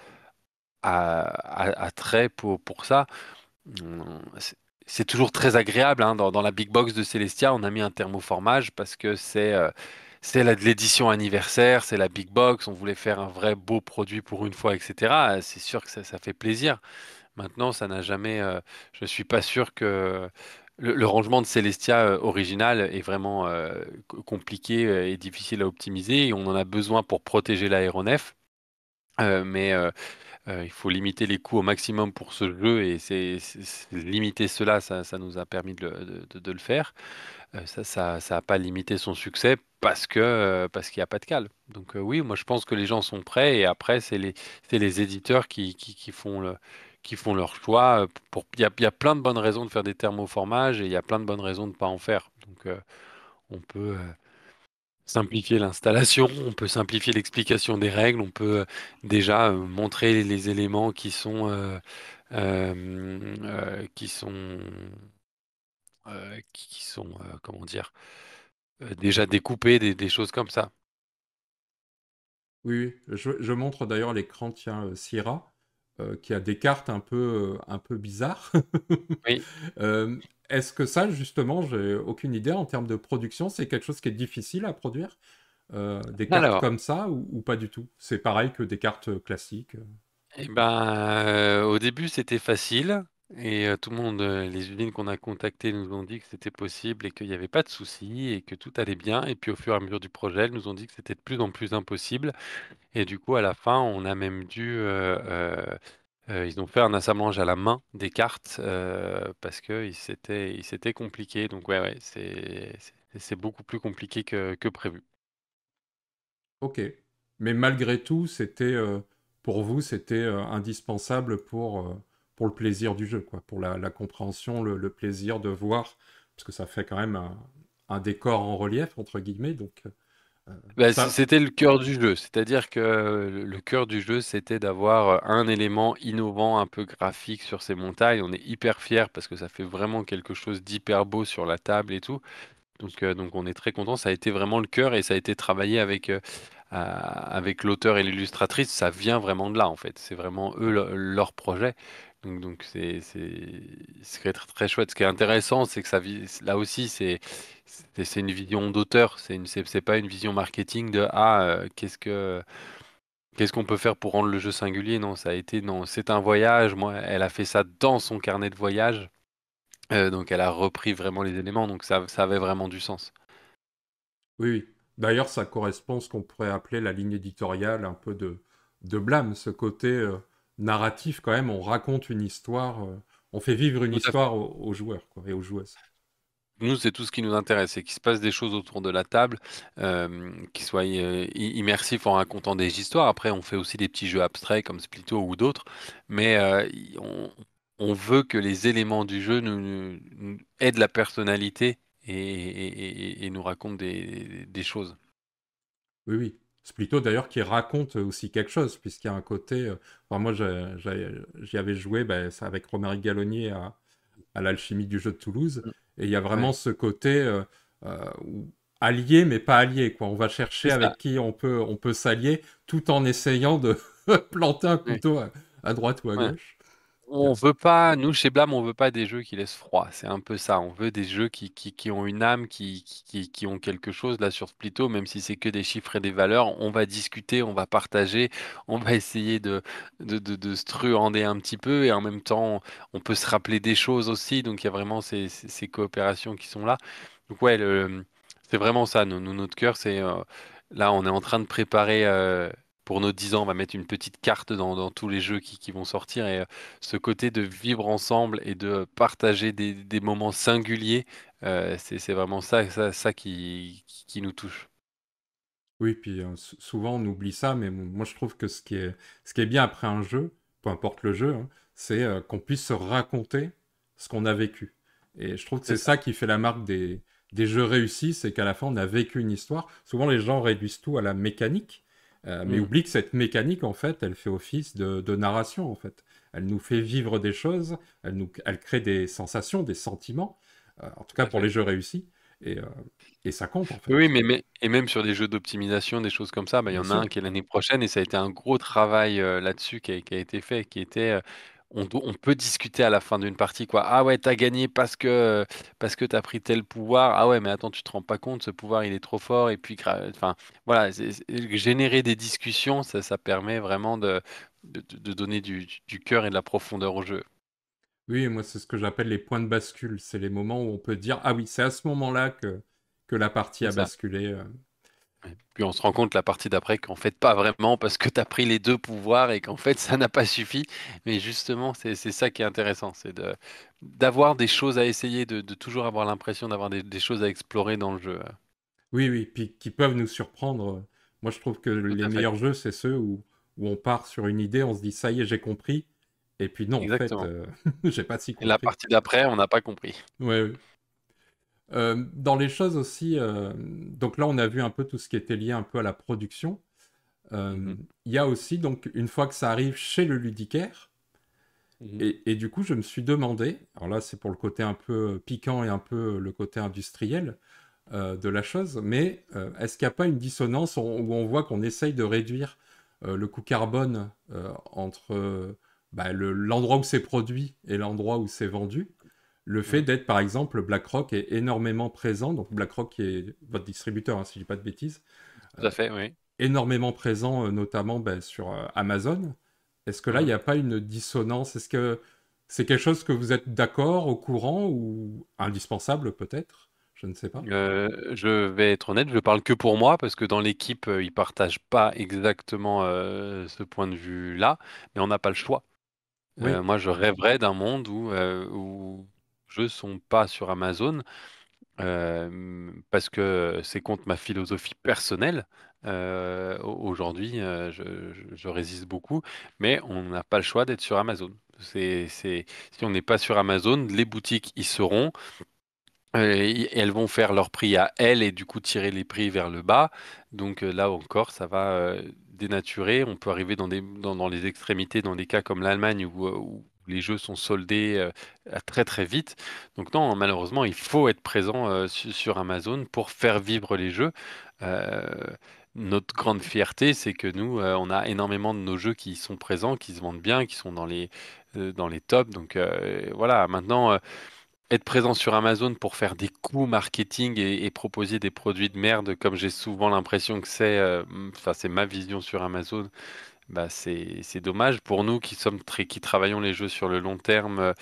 attrait pour ça. C'est toujours très agréable, hein. Dans la big box de Celestia, on a mis un thermoformage parce que c'est de l'édition anniversaire, c'est la big box, on voulait faire un vrai beau produit pour une fois, etc. C'est sûr que ça fait plaisir. Maintenant, ça n'a jamais. Je suis pas sûr que le rangement de Celestia original est vraiment compliqué et difficile à optimiser. Et on en a besoin pour protéger l'aéronef. Mais il faut limiter les coûts au maximum pour ce jeu et limiter cela, ça nous a permis de le faire. Ça a pas limité son succès parce qu'il n'y a pas de cale. Donc oui, moi je pense que les gens sont prêts et après c'est les éditeurs qui font leur choix. Il y a plein de bonnes raisons de faire des thermoformages et il y a plein de bonnes raisons de ne pas en faire. Donc on peut simplifier l'installation, on peut simplifier l'explication des règles, on peut déjà montrer les éléments qui sont comment dire, déjà découpés, des choses comme ça. Oui, oui. Je montre d'ailleurs l'écran, tiens, Sierra, qui a des cartes un peu bizarres. Oui. Euh, Est-ce que ça, justement, j'ai aucune idée en termes de production, c'est quelque chose qui est difficile à produire? Des cartes Alors, comme ça ou pas du tout? C'est pareil que des cartes classiques. eh ben, au début c'était facile et tout le monde, les usines qu'on a contactées nous ont dit que c'était possible et qu'il n'y avait pas de souci et que tout allait bien. Et puis au fur et à mesure du projet, elles nous ont dit que c'était de plus en plus impossible. Et du coup, à la fin, on a même dû, ils ont fait un assemblage à la main des cartes parce que il s'était compliqué. Donc ouais, ouais, c'est beaucoup plus compliqué que prévu. Ok. Mais malgré tout, pour vous, c'était indispensable pour le plaisir du jeu, quoi, pour la compréhension, le plaisir de voir, parce que ça fait quand même un décor en relief, entre guillemets, donc Bah, ça, c'était le cœur du jeu, c'est-à-dire que le cœur du jeu, c'était d'avoir un élément innovant, un peu graphique sur ces montagnes. On est hyper fiers parce que ça fait vraiment quelque chose d'hyper beau sur la table et tout. Donc on est très content. Ça a été vraiment le cœur et ça a été travaillé avec l'auteur et l'illustratrice. Ça vient vraiment de là en fait. C'est vraiment eux leur projet. Donc c'est très, très chouette. Ce qui est intéressant, c'est que là aussi c'est une vision d'auteur. C'est pas une vision marketing de qu'est-ce qu'on peut faire pour rendre le jeu singulier. Non, non, c'est un voyage. Moi, elle a fait ça dans son carnet de voyage. Donc elle a repris vraiment les éléments. Donc ça avait vraiment du sens. oui, oui. D'ailleurs, ça correspond à ce qu'on pourrait appeler la ligne éditoriale un peu de Blâme, ce côté narratif quand même, on raconte une histoire, on fait vivre une Tout à fait. histoire aux joueurs, quoi, et aux joueuses. Nous, c'est tout ce qui nous intéresse, c'est qu'il se passe des choses autour de la table, qui soient immersifs en racontant des histoires. Après, on fait aussi des petits jeux abstraits comme Splitto ou d'autres, mais on veut que les éléments du jeu nous aident la personnalité et nous racontent des choses. Oui, oui. Splitto d'ailleurs qui raconte aussi quelque chose, puisqu'il y a un côté. Enfin, moi, j'y avais joué c'est avec Romaric Gallonier à l'Alchimie du jeu de Toulouse, Mm. et il y a vraiment Ouais, ce côté allié, mais pas allié, quoi. On va c'est chercher ça. avec qui on peut s'allier, tout en essayant de planter un Ouais, couteau à droite ou à ouais. gauche. On veut pas, nous chez Blam, on veut pas des jeux qui laissent froid. C'est un peu ça. On veut des jeux qui ont une âme, qui ont quelque chose. Là sur Splitto, même si c'est que des chiffres et des valeurs, on va discuter, on va partager, on va essayer de se truander un petit peu et en même temps, on peut se rappeler des choses aussi. Donc il y a vraiment ces coopérations qui sont là. Donc ouais, c'est vraiment ça. Notre cœur, c'est là, on est en train de préparer. Pour nos 10 ans, on va mettre une petite carte dans tous les jeux qui vont sortir et ce côté de vivre ensemble et de partager des moments singuliers, c'est vraiment ça qui nous touche. Oui, puis souvent on oublie ça, mais moi je trouve que ce qui est bien après un jeu, peu importe le jeu, hein, c'est qu'on puisse se raconter ce qu'on a vécu. Et je trouve que C'est c'est ça, ça qui fait la marque des jeux réussis, c'est qu'à la fin on a vécu une histoire. Souvent les gens réduisent tout à la mécanique, mais Mm, oublient que cette mécanique en fait, elle fait office de narration en fait. Elle nous fait vivre des choses, elle crée des sensations, des sentiments, en tout tout cas à pour les fait. jeux réussis, et, euh, et ça compte en Oui, fait, et même sur des jeux d'optimisation, des choses comme ça, bah, il y bien en a sûr. un qui est l'année prochaine et ça a été un gros travail là-dessus qui a été fait, qui était on peut discuter à la fin d'une partie quoi. Ah ouais, t'as gagné parce que t'as pris tel pouvoir. Ah ouais, mais attends, tu te rends pas compte, ce pouvoir il est trop fort et puis enfin voilà, générer des discussions, ça permet vraiment de donner du cœur et de la profondeur au jeu. Oui, moi, c'est ce que j'appelle les points de bascule. C'est les moments où on peut dire, ah oui, c'est à ce moment-là que la partie C'est a ça. basculé. Ouais. Puis on se rend compte la partie d'après qu'en fait pas vraiment parce que tu as pris les deux pouvoirs et qu'en fait ça n'a pas suffi. Mais justement, c'est ça qui est intéressant, c'est d'avoir des choses à essayer, de toujours avoir l'impression d'avoir des choses à explorer dans le jeu. Oui, oui, puis qui peuvent nous surprendre. Moi, je trouve que Tout les à fait. meilleurs jeux, c'est ceux où on part sur une idée, on se dit, ça y est, j'ai compris. Et puis non, en fait, Exactement. j'ai pas si Et la compris. partie d'après, on n'a pas compris. Ouais, ouais. Dans les choses aussi, donc là, on a vu un peu tout ce qui était lié un peu à la production. Mhm. Il y a aussi, donc, une fois que ça arrive chez le ludicaire, Mhm. et du coup, je me suis demandé, alors là, c'est pour le côté un peu piquant et un peu le côté industriel de la chose, mais est-ce qu'il n'y a pas une dissonance où on voit qu'on essaye de réduire le coût carbone entre bah, l'endroit où c'est produit et l'endroit où c'est vendu? Le fait Mhm. d'être, par exemple, BlackRock est énormément présent, donc BlackRock qui est votre distributeur, hein, si je dis pas de bêtises, Tout à fait, oui. énormément présent, notamment ben, sur Amazon. Est-ce que là, il n'y Mhm. a pas une dissonance? Est-ce que c'est quelque chose que vous êtes d'accord, au courant ou indispensable peut-être? Je ne sais pas. Je vais être honnête, je parle que pour moi parce que dans l'équipe, ils partagent pas exactement ce point de vue-là, mais on n'a pas le choix. Oui, Moi, je rêverais d'un monde où jeux sont pas sur Amazon, parce que c'est contre ma philosophie personnelle. Aujourd'hui, je résiste beaucoup, mais on n'a pas le choix d'être sur Amazon. Si on n'est pas sur Amazon, les boutiques y seront. Et elles vont faire leur prix à elles et du coup tirer les prix vers le bas. Donc là encore, ça va dénaturer. On peut arriver dans les extrémités, dans des cas comme l'Allemagne où les jeux sont soldés à très très vite. Donc non, malheureusement, il faut être présent sur Amazon pour faire vivre les jeux. Euh, Notre grande fierté, c'est que nous, on a énormément de nos jeux qui sont présents, qui se vendent bien, qui sont dans les tops. Donc voilà, maintenant être présent sur Amazon pour faire des coups marketing et proposer des produits de merde, comme j'ai souvent l'impression que c'est, enfin c'est ma vision sur Amazon, bah c'est dommage pour nous qui travaillons les jeux sur le long terme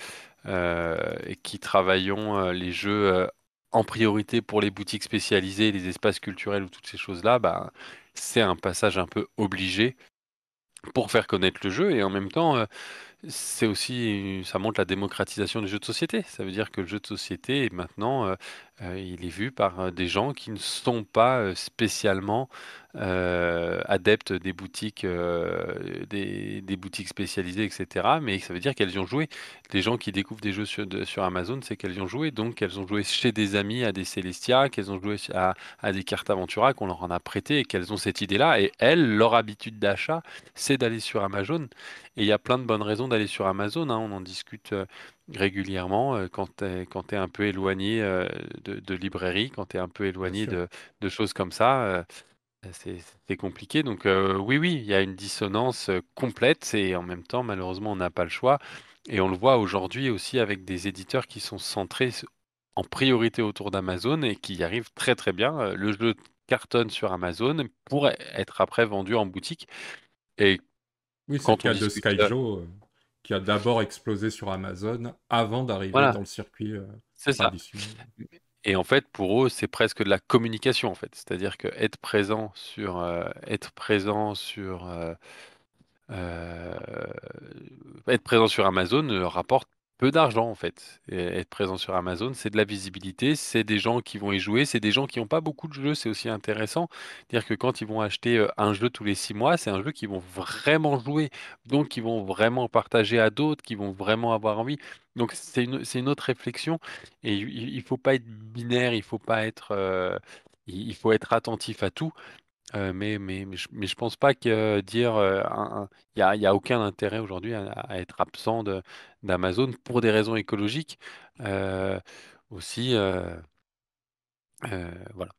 et qui travaillons les jeux en priorité pour les boutiques spécialisées, les espaces culturels ou toutes ces choses-là, bah c'est un passage un peu obligé pour faire connaître le jeu et en même temps c'est aussi, ça montre la démocratisation du jeu de société. Ça veut dire que le jeu de société, maintenant, il est vu par des gens qui ne sont pas spécialement adeptes des boutiques, des boutiques spécialisées, etc. Mais ça veut dire qu'elles y ont joué. Les gens qui découvrent des jeux sur Amazon, c'est qu'elles y ont joué. Donc, elles ont joué chez des amis à des Celestia, qu'elles ont joué à des cartes Aventura, qu'on leur en a prêté et qu'elles ont cette idée-là. Et elles, leur habitude d'achat, c'est d'aller sur Amazon. Et il y a plein de bonnes raisons d'aller sur Amazon, hein, on en discute régulièrement quand tu es un peu éloigné de librairie, quand tu es un peu bien éloigné sûr. de choses comme ça, c'est c'est compliqué. Donc oui, oui, il y a une dissonance complète et en même temps, malheureusement, on n'a pas le choix. Et on le voit aujourd'hui aussi avec des éditeurs qui sont centrés en priorité autour d'Amazon et qui y arrivent très très bien. Le jeu cartonne sur Amazon pour être après vendu en boutique. Et Oui, c'est le quand on cas de discute, Skyjo, qui a d'abord explosé sur Amazon avant d'arriver voilà, dans le circuit c'est ça. traditionnel. Et en fait, pour eux, c'est presque de la communication en fait. C'est-à-dire que Euh, être présent sur Amazon leur rapporte peu d'argent en fait. Et être présent sur Amazon, c'est de la visibilité, c'est des gens qui vont y jouer, c'est des gens qui n'ont pas beaucoup de jeux, c'est aussi intéressant. Dire que quand ils vont acheter un jeu tous les 6 mois, c'est un jeu qu'ils vont vraiment jouer, donc qu'ils vont vraiment partager à d'autres, qui vont vraiment avoir envie. Donc c'est une autre réflexion et il faut pas être binaire, il faut pas être, il faut être attentif à tout. Mais je pense pas que dire il y a aucun intérêt aujourd'hui à être absent d'Amazon pour des raisons écologiques. Euh, aussi, voilà.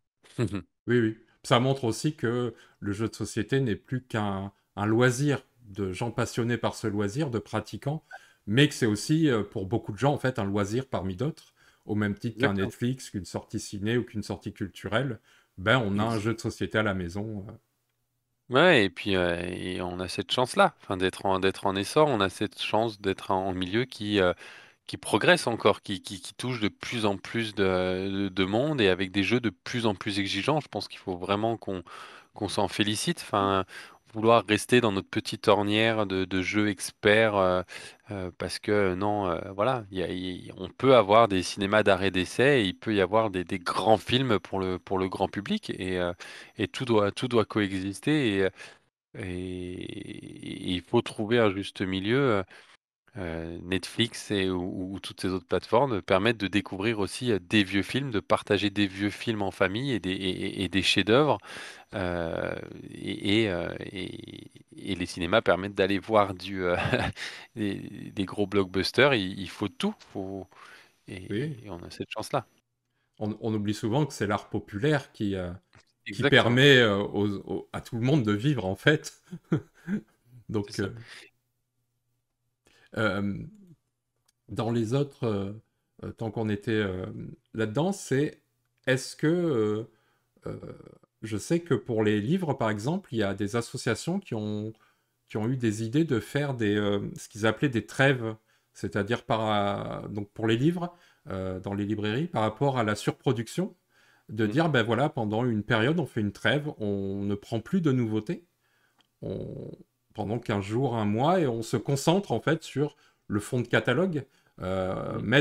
Oui, oui. Ça montre aussi que le jeu de société n'est plus qu'un loisir de gens passionnés par ce loisir, de pratiquants, mais que c'est aussi, pour beaucoup de gens, en fait, un loisir parmi d'autres, au même titre qu'un Exactement. Netflix, qu'une sortie ciné ou qu'une sortie culturelle. Ben, on a un Ex- jeu de société à la maison. Ouais, et puis et on a cette chance-là, enfin, d'être en essor, on a cette chance d'être en milieu qui progresse encore, qui touche de plus en plus de monde et avec des jeux de plus en plus exigeants. Je pense qu'il faut vraiment qu'on s'en félicite. Enfin, vouloir rester dans notre petite ornière de jeux experts, parce que non, voilà, on peut avoir des cinémas d'art et d'essai et il peut y avoir des grands films pour le grand public et tout doit coexister et il faut trouver un juste milieu. Netflix ou toutes ces autres plateformes permettent de découvrir aussi des vieux films, de partager des vieux films en famille et des chefs-d'œuvre. euh, et les cinémas permettent d'aller voir des gros blockbusters. Il faut tout. Oui, Et on a cette chance-là. on oublie souvent que c'est l'art populaire qui Exactement. permet à tout le monde de vivre, en fait. C'est Donc, ça. euh, dans les autres, tant qu'on était là-dedans, c'est est-ce que euh, je sais que pour les livres, par exemple, il y a des associations qui ont eu des idées de faire ce qu'ils appelaient des trêves, c'est-à-dire donc pour les livres, dans les librairies, par rapport à la surproduction, de Mm. dire, ben voilà, pendant une période, on fait une trêve, on ne prend plus de nouveautés, on- pendant 15 jours, un mois, et on se concentre en fait sur le fond de catalogue, Mm.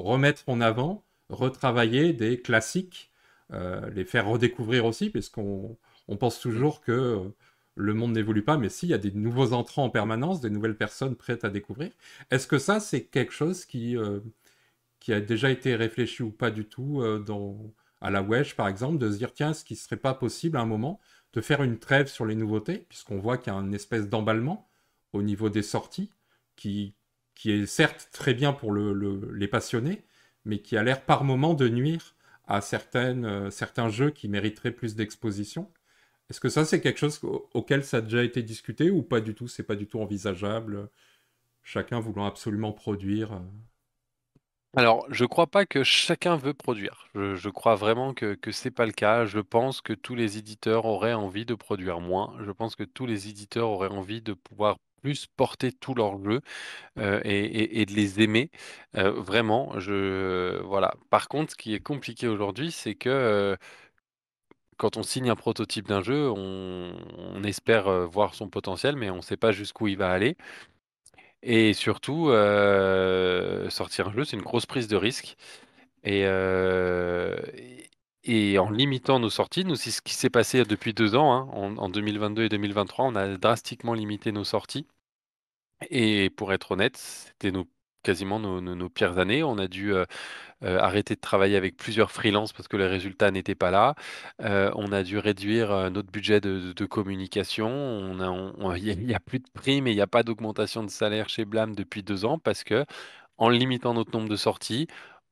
remettre en avant, retravailler des classiques, les faire redécouvrir aussi, puisqu'on on pense Mm. toujours que le monde n'évolue pas, mais si, il y a des nouveaux entrants en permanence, des nouvelles personnes prêtes à découvrir. Est-ce que ça, c'est quelque chose qui a déjà été réfléchi ou pas du tout à la Wesh, par exemple, de se dire, tiens, ce qui serait pas possible à un moment de faire une trêve sur les nouveautés, puisqu'on voit qu'il y a une espèce d'emballement au niveau des sorties, qui, qui est certes très bien pour les passionnés, mais qui a l'air par moment de nuire à certains jeux qui mériteraient plus d'exposition. Est-ce que ça, c'est quelque chose auquel ça a déjà été discuté ou pas du tout? C'est pas du tout envisageable, chacun voulant absolument produire. Alors, je crois pas que chacun veut produire. Je crois vraiment que c'est pas le cas. Je pense que tous les éditeurs auraient envie de produire moins. Je pense que tous les éditeurs auraient envie de pouvoir plus porter tous leurs jeux et de les aimer. Vraiment, voilà. Par contre, ce qui est compliqué aujourd'hui, c'est que quand on signe un prototype d'un jeu, on espère voir son potentiel, mais on ne sait pas jusqu'où il va aller. Et surtout, sortir un jeu, c'est une grosse prise de risque. Et en limitant nos sorties, nous, c'est ce qui s'est passé depuis 2 ans, hein. En 2022 et 2023, on a drastiquement limité nos sorties. Et pour être honnête, c'était quasiment nos pires années. On a dû arrêter de travailler avec plusieurs freelances parce que les résultats n'étaient pas là. On a dû réduire notre budget de communication. Il y a plus de primes et il n'y a pas d'augmentation de salaire chez Blam depuis 2 ans parce que en limitant notre nombre de sorties,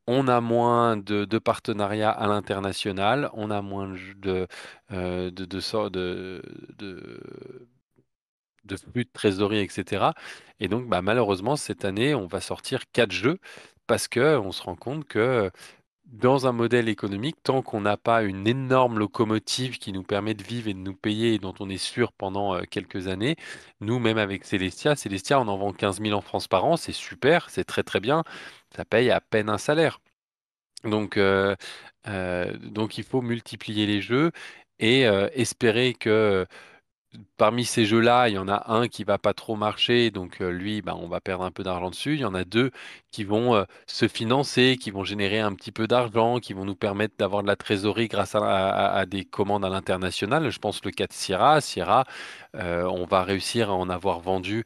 on a moins de partenariats à l'international, on a moins de, de, de, de, de- de flux de trésorerie, etc. Et donc, bah, malheureusement, cette année, on va sortir 4 jeux parce que on se rend compte que dans un modèle économique, tant qu'on n'a pas une énorme locomotive qui nous permet de vivre et de nous payer et dont on est sûr pendant quelques années, nous, même avec Celestia, on en vend 15 000 en France par an, c'est super, c'est très très bien, ça paye à peine un salaire. Donc il faut multiplier les jeux et espérer que parmi ces jeux-là, il y en a un qui va pas trop marcher, donc lui, bah, on va perdre un peu d'argent dessus. Il y en a deux qui vont se financer, qui vont générer un petit peu d'argent, qui vont nous permettre d'avoir de la trésorerie grâce à des commandes à l'international. Je pense le cas de Sierra. Sierra, on va réussir à en avoir vendu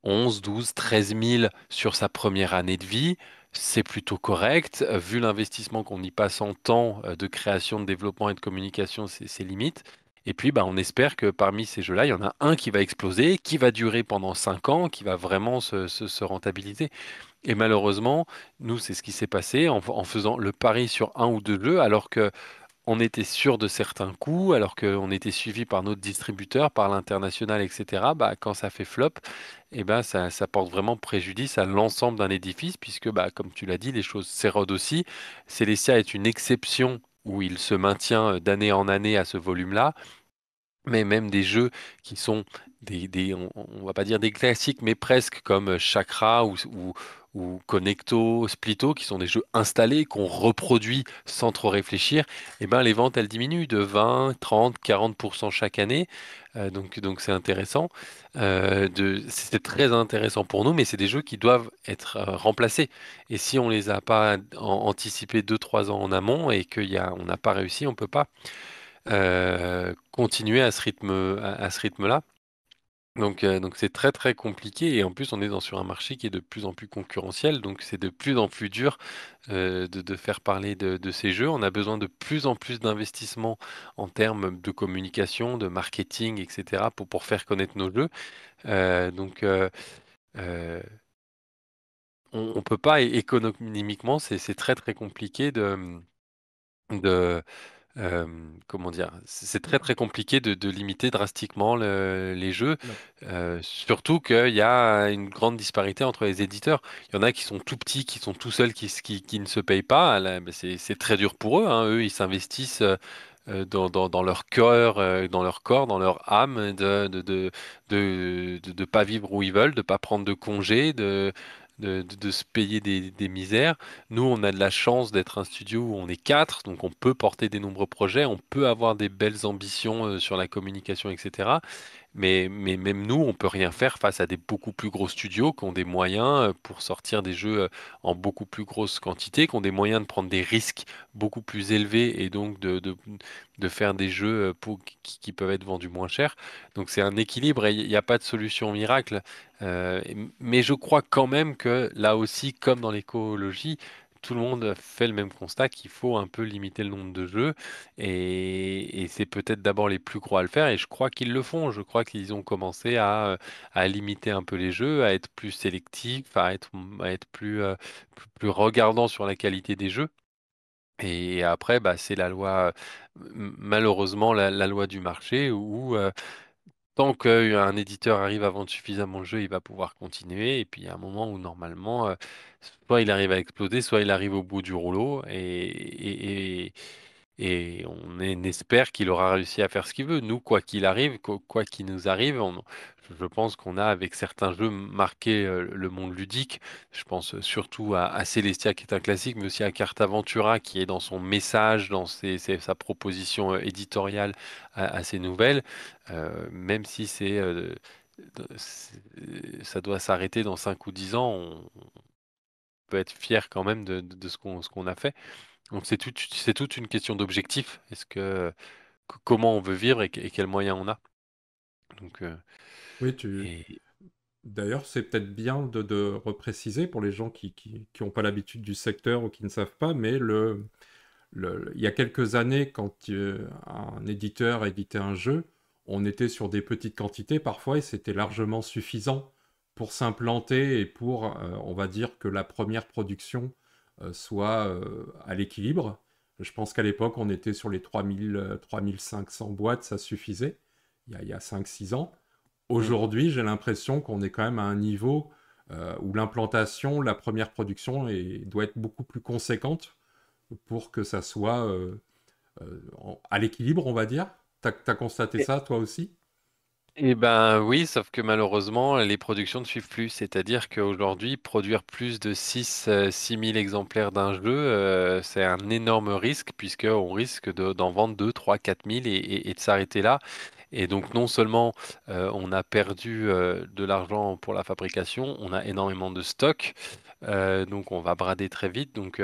11, 12, 13 000 sur sa première année de vie. C'est plutôt correct. Vu l'investissement qu'on y passe en temps de création, de développement et de communication, c'est limite. Et puis, bah, on espère que parmi ces jeux-là, il y en a un qui va exploser, qui va durer pendant 5 ans, qui va vraiment se rentabiliser. Et malheureusement, nous, c'est ce qui s'est passé en faisant le pari sur un ou deux jeux, alors que on était sûr de certains coûts, alors qu'on était suivi par notre distributeur, par l'international, etc. Bah, quand ça fait flop, eh ben, ça porte vraiment préjudice à l'ensemble d'un édifice, puisque, bah, comme tu l'as dit, les choses s'érodent aussi. Celestia est une exception où il se maintient d'année en année à ce volume-là, mais même des jeux qui sont on va pas dire des classiques, mais presque comme Chakra ou Connecto, Splito, qui sont des jeux installés, qu'on reproduit sans trop réfléchir, et ben les ventes, elles diminuent de 20, 30, 40% chaque année. Donc c'est intéressant. C'est très intéressant pour nous, mais c'est des jeux qui doivent être remplacés. Et si on les a pas anticipés 2, 3 ans en amont et on n'a pas réussi, on peut pas continuer à ce rythme-là. Donc c'est très très compliqué et en plus on est sur un marché qui est de plus en plus concurrentiel, donc c'est de plus en plus dur de faire parler de ces jeux. On a besoin de plus en plus d'investissements en termes de communication, de marketing, etc. pour faire connaître nos jeux. Donc euh, on peut pas économiquement, c'est très très compliqué de comment dire? C'est très très compliqué de limiter drastiquement les jeux, Ouais. surtout qu'il y a une grande disparité entre les éditeurs. Il y en a qui sont tout petits, qui sont tout seuls, qui ne se payent pas. Là, ben, c'est très dur pour eux, hein. Eux, ils s'investissent dans leur cœur, dans leur corps, dans leur âme, de pas vivre où ils veulent, de pas prendre de congés, de se payer des misères. Nous, on a de la chance d'être un studio où on est quatre, donc on peut porter des nombreux projets, on peut avoir des belles ambitions sur la communication, etc. Mais même nous, on peut rien faire face à des beaucoup plus gros studios qui ont des moyens pour sortir des jeux en beaucoup plus grosse quantité, qui ont des moyens de prendre des risques beaucoup plus élevés et donc de faire des jeux qui peuvent être vendus moins cher. Donc c'est un équilibre et il n'y a pas de solution miracle. Mais je crois quand même que là aussi, comme dans l'écologie, tout le monde fait le même constat qu'il faut un peu limiter le nombre de jeux et c'est peut-être d'abord les plus gros à le faire et je crois qu'ils le font. Je crois qu'ils ont commencé à limiter un peu les jeux, à être plus sélectifs, à être plus regardants sur la qualité des jeux. Et après, bah, c'est la loi, malheureusement, la loi du marché où tant qu'un éditeur arrive à vendre suffisamment de jeux, il va pouvoir continuer. Et puis il y a un moment où normalement, soit il arrive à exploser, soit il arrive au bout du rouleau. Et on espère qu'il aura réussi à faire ce qu'il veut. Nous, quoi qu'il arrive, quoi qu'il nous arrive, je pense qu'on a avec certains jeux marqué le monde ludique. Je pense surtout à Celestia qui est un classique, mais aussi à Cartaventura qui est dans son message, dans sa proposition éditoriale assez nouvelle. Même si ça doit s'arrêter dans 5 ou 10 ans, on peut être fier quand même de ce qu'on a fait. Donc c'est toute une question d'objectif. Comment on veut vivre et quels moyens on a. Donc, Oui, et d'ailleurs, c'est peut-être bien de repréciser pour les gens qui ont pas l'habitude du secteur ou qui ne savent pas, mais il y a quelques années, quand un éditeur éditait un jeu, on était sur des petites quantités parfois et c'était largement suffisant pour s'implanter et pour, on va dire, que la première production soit à l'équilibre. Je pense qu'à l'époque, on était sur les 3500 boîtes, ça suffisait, il y a 5-6 ans. Mm. aujourd'hui, j'ai l'impression qu'on est quand même à un niveau où l'implantation, la première production doit être beaucoup plus conséquente pour que ça soit à l'équilibre, on va dire. T'as constaté ça, toi aussi? Eh ben oui, sauf que malheureusement, les productions ne suivent plus. C'est-à-dire qu'aujourd'hui, produire plus de 6 000 exemplaires d'un jeu, c'est un énorme risque, puisqu'on risque d'en vendre 2, 3, 4 000 et de s'arrêter là. Et donc non seulement on a perdu de l'argent pour la fabrication, on a énormément de stock, donc on va brader très vite. Donc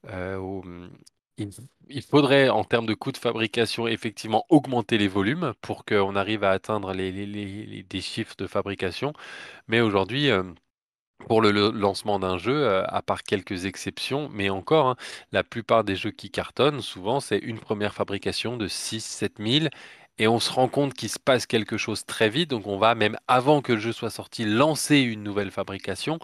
euh, au- il, il faudrait, en termes de coûts de fabrication, effectivement augmenter les volumes pour qu'on arrive à atteindre des chiffres de fabrication. Mais aujourd'hui, pour le lancement d'un jeu, à part quelques exceptions, mais encore, hein, la plupart des jeux qui cartonnent, souvent, c'est une première fabrication de 6 000 à 7 000. Et on se rend compte qu'il se passe quelque chose très vite. Donc, on va, même avant que le jeu soit sorti, lancer une nouvelle fabrication.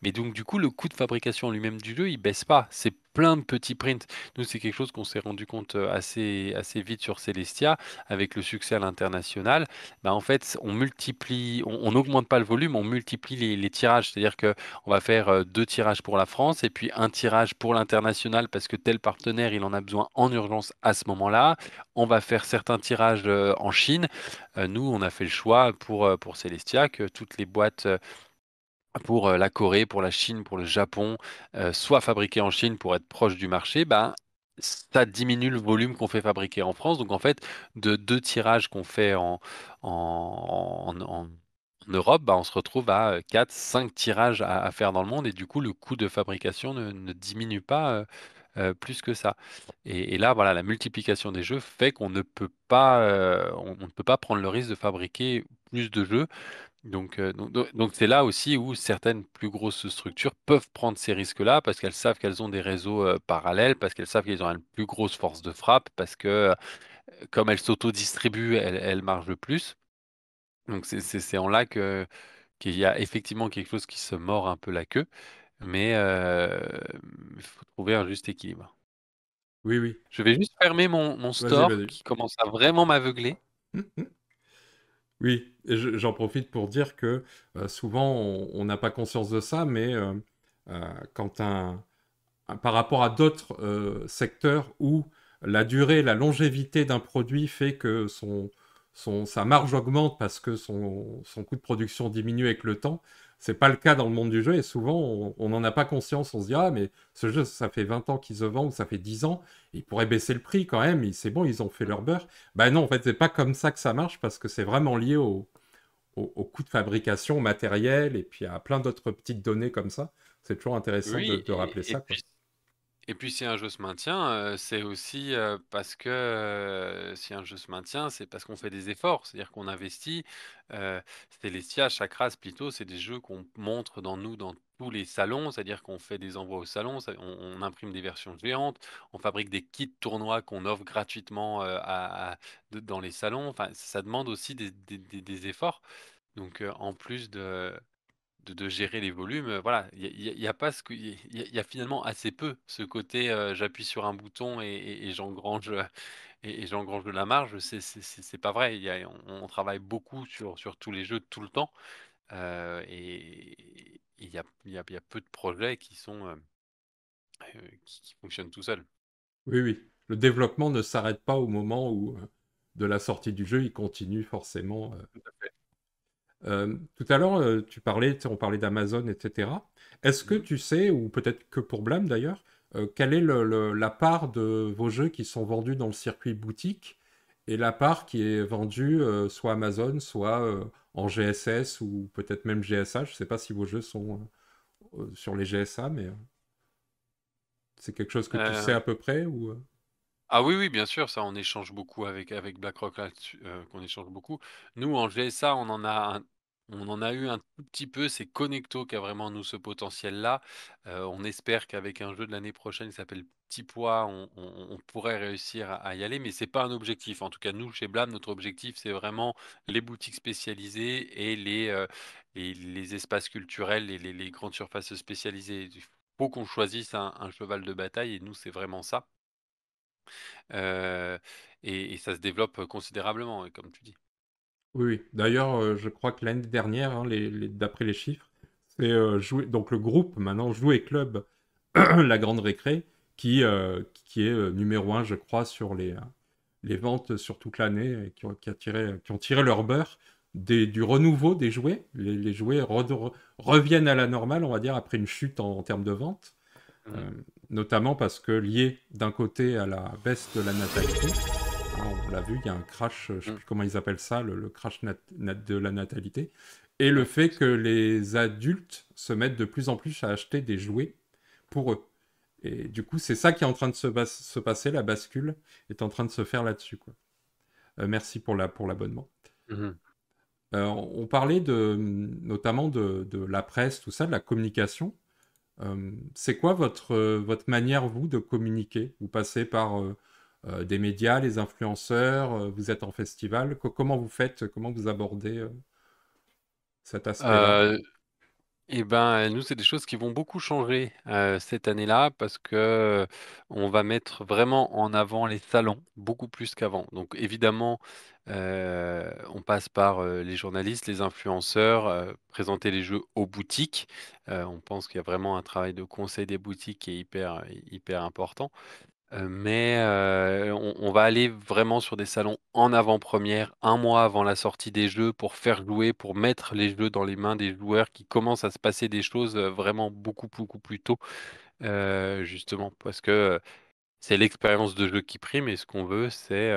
Mais donc, du coup, le coût de fabrication lui-même du jeu, il baisse pas. C'est plein de petits prints. Nous, c'est quelque chose qu'on s'est rendu compte assez vite sur Celestia, avec le succès à l'international. Bah, en fait, on multiplie, on n'augmente pas le volume, on multiplie les tirages. C'est-à-dire que on va faire 2 tirages pour la France et puis un tirage pour l'international parce que tel partenaire, il en a besoin en urgence à ce moment-là. On va faire certains tirages en Chine. Nous, on a fait le choix pour Celestia que toutes les boîtes pour la Corée, pour la Chine, pour le Japon, soient fabriquées en Chine pour être proche du marché, ben, ça diminue le volume qu'on fait fabriquer en France. Donc en fait, de 2 tirages qu'on fait en Europe, ben, on se retrouve à 4, 5 tirages à faire dans le monde et du coup, le coût de fabrication ne diminue pas plus que ça. Et là, voilà, la multiplication des jeux fait qu'on ne peut pas, on ne peut pas prendre le risque de fabriquer plus de jeux donc c'est là aussi où certaines plus grosses structures peuvent prendre ces risques-là parce qu'elles savent qu'elles ont des réseaux parallèles, parce qu'elles savent qu'elles ont une plus grosse force de frappe, parce que comme elles s'auto-distribuent, elles margent le plus. Donc c'est en là qu'il y a effectivement quelque chose qui se mord un peu la queue, mais il faut trouver un juste équilibre. Oui, oui. Je vais juste fermer mon Vas-y, store vas-y. qui commence à vraiment m'aveugler. Oui, et j'en profite pour dire que souvent on n'a pas conscience de ça, mais quand par rapport à d'autres secteurs où la durée, la longévité d'un produit fait que sa marge augmente parce que son coût de production diminue avec le temps, c'est pas le cas dans le monde du jeu et souvent on n'en a pas conscience. On se dit, ah, mais ce jeu, ça fait 20 ans qu'ils se vendent ou ça fait 10 ans, ils pourraient baisser le prix quand même, c'est bon, ils ont fait leur beurre. Ben non, en fait, c'est pas comme ça que ça marche parce que c'est vraiment lié au coût de fabrication, au matériel et puis à plein d'autres petites données comme ça. C'est toujours intéressant Oui, de rappeler ça, quoi. et puis si un jeu se maintient, c'est aussi parce que si un jeu se maintient, c'est parce qu'on fait des efforts, c'est-à-dire qu'on investit. Euh, Celestia, Chakra, Splito, c'est des jeux qu'on montre dans tous les salons, c'est-à-dire qu'on fait des envois au salon, on imprime des versions géantes, on fabrique des kits tournois qu'on offre gratuitement dans les salons. Enfin, ça demande aussi des efforts. Donc en plus de gérer les volumes. Voilà, il y a pas il y a finalement assez peu ce côté j'appuie sur un bouton et j'engrange et j'engrange de la marge. C'est pas vrai. On travaille beaucoup sur tous les jeux tout le temps et il y a peu de projets qui sont qui fonctionnent tout seuls. Oui, oui. Le développement ne s'arrête pas au moment où de la sortie du jeu, il continue forcément. Tout à fait. Tout à l'heure, tu parlais, tu sais, on parlait d'Amazon, etc. Est-ce que Mhm. tu sais, ou peut-être que pour Blâme d'ailleurs, quelle est la part de vos jeux qui sont vendus dans le circuit boutique et la part qui est vendue soit Amazon, soit en GSS ou peut-être même GSA. Je ne sais pas si vos jeux sont sur les GSA, mais c'est quelque chose que tu sais Euh, à peu près ou Ah oui, oui, bien sûr, ça on échange beaucoup avec BlackRock là-dessus, qu'on échange beaucoup. Nous, en GSA, on en a eu un tout petit peu, c'est Connecto qui a vraiment nous ce potentiel-là. On espère qu'avec un jeu de l'année prochaine qui s'appelle Petit Pois, on pourrait réussir à y aller, mais c'est pas un objectif. En tout cas, nous, chez Blab, notre objectif, c'est vraiment les boutiques spécialisées et les espaces culturels et les grandes surfaces spécialisées. Il faut qu'on choisisse un cheval de bataille et nous, c'est vraiment ça. Heu et ça se développe considérablement, comme tu dis. Oui, oui. D'ailleurs, je crois que l'année dernière, hein, d'après les chiffres, c'est donc le groupe maintenant Jouet Club, la Grande Récré, qui est numéro un, je crois, sur les ventes sur toute l'année, et qui ont tiré leur beurre du renouveau des jouets. Les jouets reviennent à la normale, on va dire, après une chute en termes de vente. Mhm. Euh, Notamment parce que lié d'un côté à la baisse de la natalité, hein, on l'a vu, il y a un crash, je ne sais Mhm. plus comment ils appellent ça, le crash de la natalité, et le Ouais. fait que les adultes se mettent de plus en plus à acheter des jouets pour eux. Et du coup, c'est ça qui est en train de se passer, la bascule est en train de se faire là-dessus, quoi. Merci pour l'abonnement. Mhm. On parlait notamment de la presse, tout ça, de la communication. C'est quoi votre manière, vous, de communiquer? Vous passez par des médias, les influenceurs, vous êtes en festival. Comment vous faites, comment vous abordez cet aspect-là? Euh, Eh ben, nous, c'est des choses qui vont beaucoup changer cette année-là parce que on va mettre vraiment en avant les salons beaucoup plus qu'avant. Donc, évidemment, on passe par les journalistes, les influenceurs, présenter les jeux aux boutiques. On pense qu'il y a vraiment un travail de conseil des boutiques qui est hyper important. On va aller vraiment sur des salons en avant-première, un mois avant la sortie des jeux pour faire jouer, pour mettre les jeux dans les mains des joueurs qui commencent à se passer des choses, vraiment beaucoup plus tôt, justement parce que, c'est l'expérience de jeu qui prime et ce qu'on veut c'est,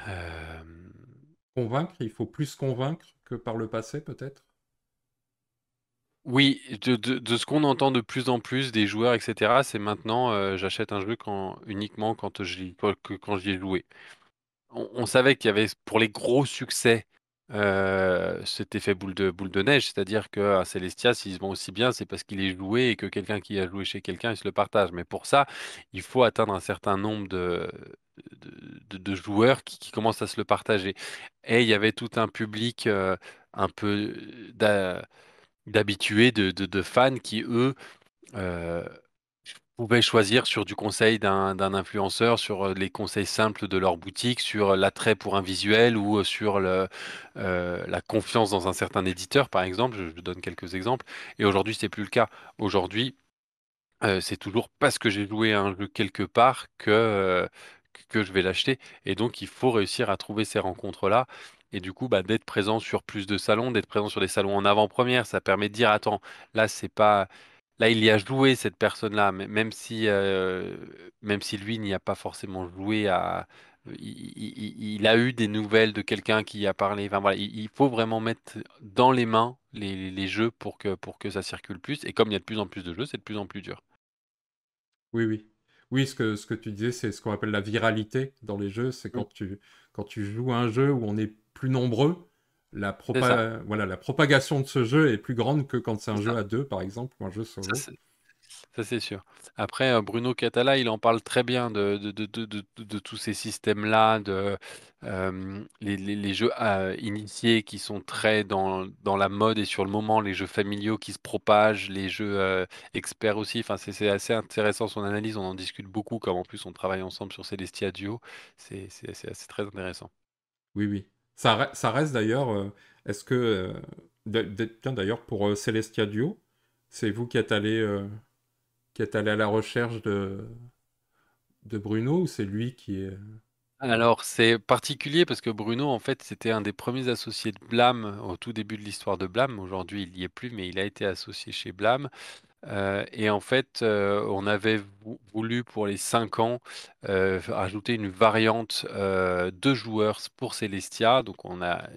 hem, Convaincre, il faut plus convaincre que par le passé, peut-être? oui, de ce qu'on entend de plus en plus des joueurs et cetera, c'est maintenant, j'achète un jeu uniquement quand j'y ai joué. On savait qu'il y avait pour les gros succès, cet effet boule de neige, c'est-à-dire qu'un Celestia, s'il se vend aussi bien, c'est parce qu'il est joué et que quelqu'un qui a joué chez quelqu'un, il se le partage. Mais pour ça, il faut atteindre un certain nombre de joueurs qui commencent à se le partager. Et il y avait tout un public, un peu d'habitués, de fans qui, eux, heu pouvaient choisir sur du conseil d'un influenceur, sur, les conseils simples de leur boutique, sur l'attrait pour un visuel ou, sur la confiance dans un certain éditeur, par exemple. Je donne quelques exemples et aujourd'hui, c'est plus le cas. Aujourd'hui, c'est toujours parce que j'ai joué à un jeu quelque part que je vais l'acheter et donc il faut réussir à trouver ces rencontres-là et du coup, bah, d'être présent sur plus de salons, d'être présent sur des salons en avant-première, ça permet de dire: «Attends, là, c'est pas là, il y a joué cette personne-là», même si lui n'y a pas forcément joué à il a eu des nouvelles de quelqu'un qui a parlé. Enfin voilà, il faut vraiment mettre dans les mains les jeux pour que ça circule plus et comme il y a de plus en plus de jeux, c'est de plus en plus dur. Oui, oui. Oui, ce que tu disais, c'est ce qu'on appelle la viralité dans les jeux. C'est Mmh, quand tu joues à un jeu où on est plus nombreux, c'est ça, voilà, la propagation de ce jeu est plus grande que quand c'est un c'est jeu ça. à deux, par exemple, ou un jeu Ça, solo. c'est Ça, c'est sûr. Après, Bruno Catala, il en parle très bien de tous ces systèmes-là, les jeux initiés qui sont très dans la mode et sur le moment, les jeux familiaux qui se propagent, les jeux experts aussi. Enfin, c'est assez intéressant son analyse. On en discute beaucoup, comme en plus on travaille ensemble sur Celestia Duo. C'est assez très intéressant. Oui, oui. Ça reste d'ailleurs. Est-ce que. Tiens, d'ailleurs, pour Celestia Duo, c'est vous qui êtes allé à la recherche de Bruno ou c'est lui qui est. Alors, c'est particulier parce que Bruno, en fait, c'était un des premiers associés de Blam au tout début de l'histoire de Blam. Aujourd'hui, il n'y est plus, mais il a été associé chez Blam. Et en fait, on avait voulu pour les 5 ans, ajouter une variante, 2 joueurs pour Celestia. Donc on a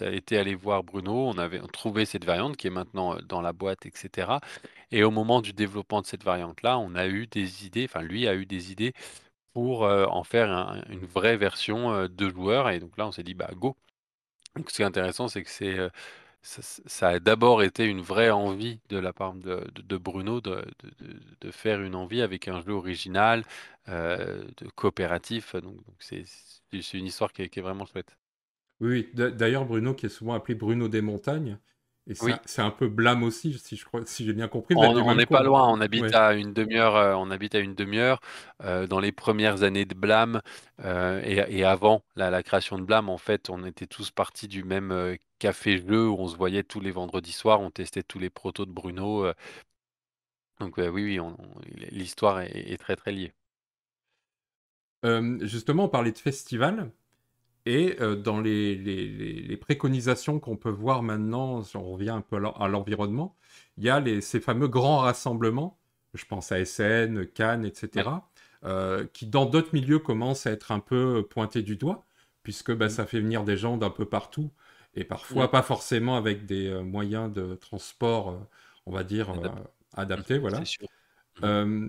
été allé voir Bruno, on avait trouvé cette variante qui est maintenant, dans la boîte et cetera. Et au moment du développement de cette variante-là, on a eu des idées, enfin lui a eu des idées pour, en faire une vraie version, 2 joueurs et donc là on s'est dit: «Bah go!» Donc ce qui est intéressant, c'est que ça a d'abord été une vraie envie de la part de Bruno de faire une envie avec un jeu original, de coopératif, donc c'est une histoire qui est vraiment chouette. Oui, oui. D'ailleurs, Bruno, qui est souvent appelé Bruno des montagnes, Et Oui. ça, c'est un peu Blâme aussi, si je crois, si j'ai bien compris. Vous êtes On du on même n'est pas coin. loin, on habite Ouais. à une demi-heure, dans les premières années de Blâme, et avant la création de Blâme, en fait, on était tous partis du même, café-jeu où on se voyait tous les vendredis soirs, on testait tous les protos de Bruno, donc oui, oui, l'histoire est très, très liée. Justement, on parlait de festival. Et dans les préconisations qu'on peut voir maintenant, si on revient un peu à l'environnement, il y a ces fameux grands rassemblements, je pense à SN, Cannes, Ouais. etc., qui dans d'autres milieux commencent à être un peu pointés du doigt, puisque bah, Mmh. ça fait venir des gens d'un peu partout, et Mmh. parfois pas forcément avec des moyens de transport, on va dire, Adap mmh, adaptés, c'est voilà. sûr. Mmh. Euh,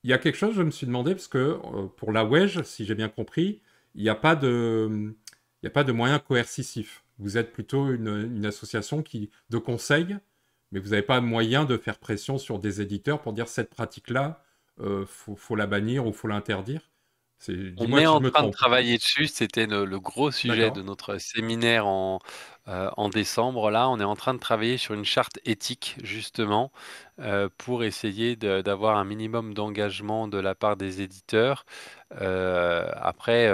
il y a quelque chose, je me suis demandé, parce que pour la WEJ, si j'ai bien compris, il n'y a pas de, il n'y a pas de moyens coercitifs. Vous êtes plutôt une association de conseil, mais vous n'avez pas moyen de faire pression sur des éditeurs pour dire cette pratique-là, faut la bannir ou faut l'interdire. On Dis-moi est si je en me train de trompe. travailler dessus, c'était le gros sujet D'accord. de notre séminaire en décembre. Là, on est en train de travailler sur une charte éthique, justement, pour essayer d'avoir un minimum d'engagement de la part des éditeurs. Après,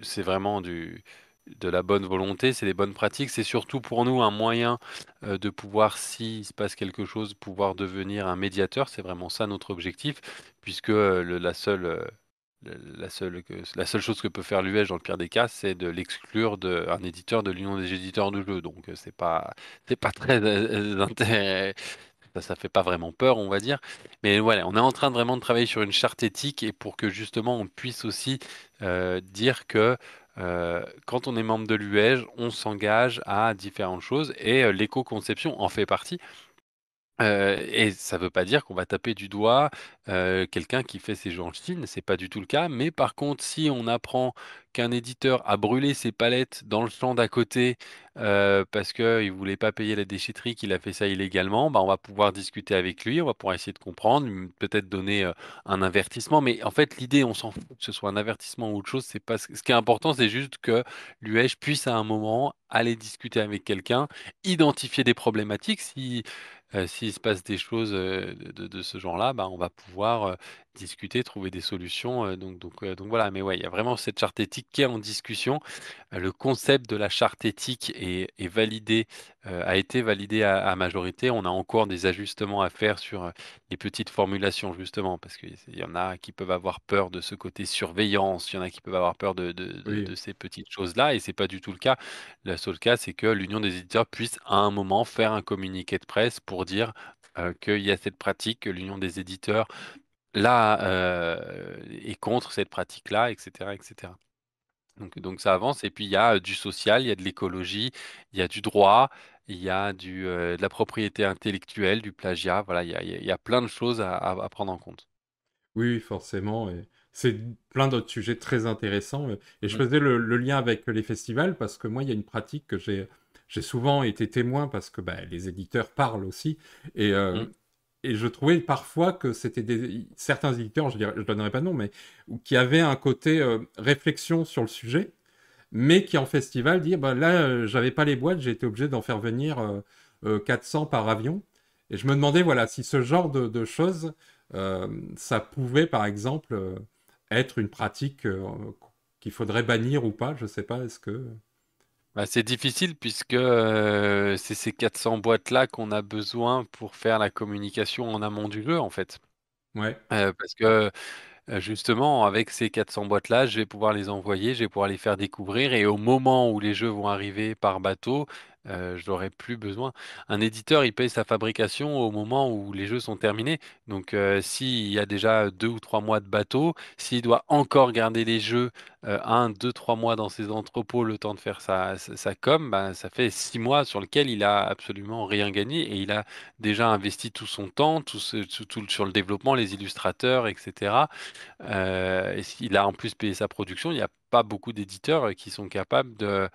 c'est vraiment de la bonne volonté, c'est des bonnes pratiques. C'est surtout pour nous un moyen de pouvoir, s'il se passe quelque chose, pouvoir devenir un médiateur. C'est vraiment ça notre objectif, puisque la seule chose que peut faire l'UEJ dans le pire des cas, c'est de l'exclure d'un éditeur de l'Union des éditeurs de jeux. Donc c'est pas très intérêt. Ça fait pas vraiment peur, on va dire. Mais voilà, on est en train de vraiment de travailler sur une charte éthique et pour que justement on puisse aussi dire que quand on est membre de l'UEJ, on s'engage à différentes choses et l'éco-conception en fait partie. Et ça veut pas dire qu'on va taper du doigt, quelqu'un qui fait ses jeux en Chine, c'est pas du tout le cas. Mais par contre, si on apprend qu'un éditeur a brûlé ses palettes dans le champ d'à côté, parce qu'il voulait pas payer la déchetterie, qu'il a fait ça illégalement, bah, on va pouvoir discuter avec lui, on va pouvoir essayer de comprendre, peut-être donner, un avertissement. Mais en fait, l'idée, on s'en fout que ce soit un avertissement ou autre chose, c'est pas ce qui est important, c'est juste que l'UEJ puisse à un moment aller discuter avec quelqu'un, identifier des problématiques. S'il se passe des choses, de ce genre-là, bah, on va pouvoir, discuter, trouver des solutions, donc voilà. Mais ouais, il y a vraiment cette charte éthique qui est en discussion. Le concept de la charte éthique est validé, a été validé à majorité. On a encore des ajustements à faire sur, les petites formulations justement, parce qu'il y en a qui peuvent avoir peur de ce côté surveillance, il y en a qui peuvent avoir peur de Oui. ces petites choses-là et c'est pas du tout le cas. Le seul cas, c'est que l'Union des éditeurs puisse à un moment faire un communiqué de presse pour dire, qu'il y a cette pratique, que l'Union des éditeurs là, est contre cette pratique-là, et cetera, et cetera. Donc ça avance et puis il y a, du social, il y a de l'écologie, il y a du droit, il y a de la propriété intellectuelle, du plagiat, voilà, il y a plein de choses à prendre en compte. Oui, oui, forcément. Et c'est plein d'autres sujets très intéressants. Et je Mmh, faisais le lien avec les festivals parce que moi, il y a une pratique que j'ai souvent été témoin parce que bah, les éditeurs parlent aussi. Et, euh, mmh. et je trouvais parfois que c'était certains éditeurs, je donnerai pas de nom, mais qui avaient un côté réflexion sur le sujet, mais qui en festival disent bah, là, j'avais pas les boîtes, j'ai été obligé d'en faire venir 400 par avion. Et je me demandais, voilà, si ce genre de choses, ça pouvait, par exemple, être une pratique qu'il faudrait bannir ou pas, je sais pas, est-ce que... Bah, c'est difficile puisque, c'est ces 400 boîtes-là qu'on a besoin pour faire la communication en amont du jeu, en fait. Ouais, Parce que justement, avec ces 400 boîtes-là, je vais pouvoir les envoyer, je vais pouvoir les faire découvrir et au moment où les jeux vont arriver par bateau, j'aurai plus besoin. Un éditeur, il paye sa fabrication au moment où les jeux sont terminés. Donc, s'il y a déjà 2 ou 3 mois de bateau, s'il doit encore garder les jeux, 1, 2, 3 mois dans ses entrepôts, le temps de faire sa com, ben, ça fait 6 mois sur lequel il a absolument rien gagné et il a déjà investi tout son temps, sur le développement, les illustrateurs, et cetera. Et s'il a en plus payé sa production, il n'y a pas beaucoup d'éditeurs qui sont capables de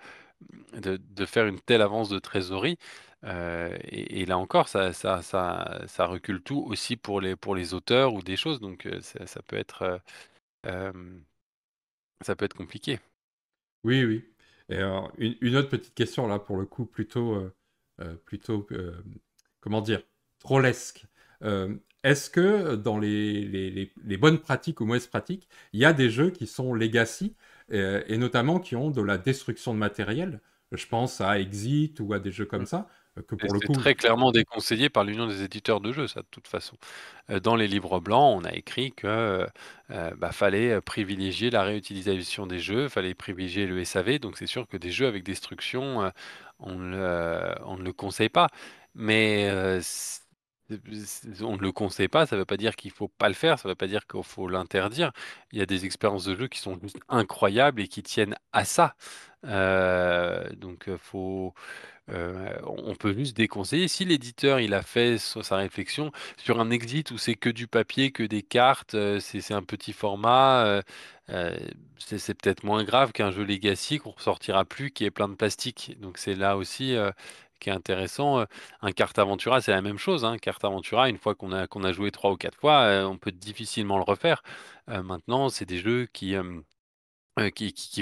faire une telle avance de trésorerie. Et là encore, ça recule tout aussi pour les auteurs ou des choses. Donc euh, ça peut être compliqué. oui, oui. Et alors, une autre petite question, là, pour le coup, plutôt plutôt, comment dire, trollesque. Est-ce que dans les bonnes pratiques ou mauvaises pratiques, il y a des jeux qui sont legacy et notamment qui ont de la destruction de matériel? Je pense à Exit ou à des jeux comme ça, que Et pour le c'est coup, très clairement déconseillé par l'Union des éditeurs de jeux, ça, de toute façon. Dans les livres blancs, on a écrit que, bah, fallait, privilégier la réutilisation des jeux, fallait privilégier le SAV, donc c'est sûr que des jeux avec destruction, on ne le conseille pas. Mais, on ne le conseille pas, ça ne veut pas dire qu'il faut pas le faire, ça ne veut pas dire qu'il faut l'interdire. Il y a des expériences de jeu qui sont juste incroyables et qui tiennent à ça. Donc, faut on peut juste déconseiller. Si l'éditeur, il a fait sa réflexion sur un exit où c'est que du papier, que des cartes, c'est un petit format, heu, c'est peut-être moins grave qu'un jeu legacy qu'on ressortira plus, qui est plein de plastique. Donc c'est là aussi, qui est intéressant, un Carte Aventura, c'est la même chose, hein. Carte Aventura, une fois qu'on a joué 3 ou 4 fois, on peut difficilement le refaire. Maintenant, c'est des jeux qui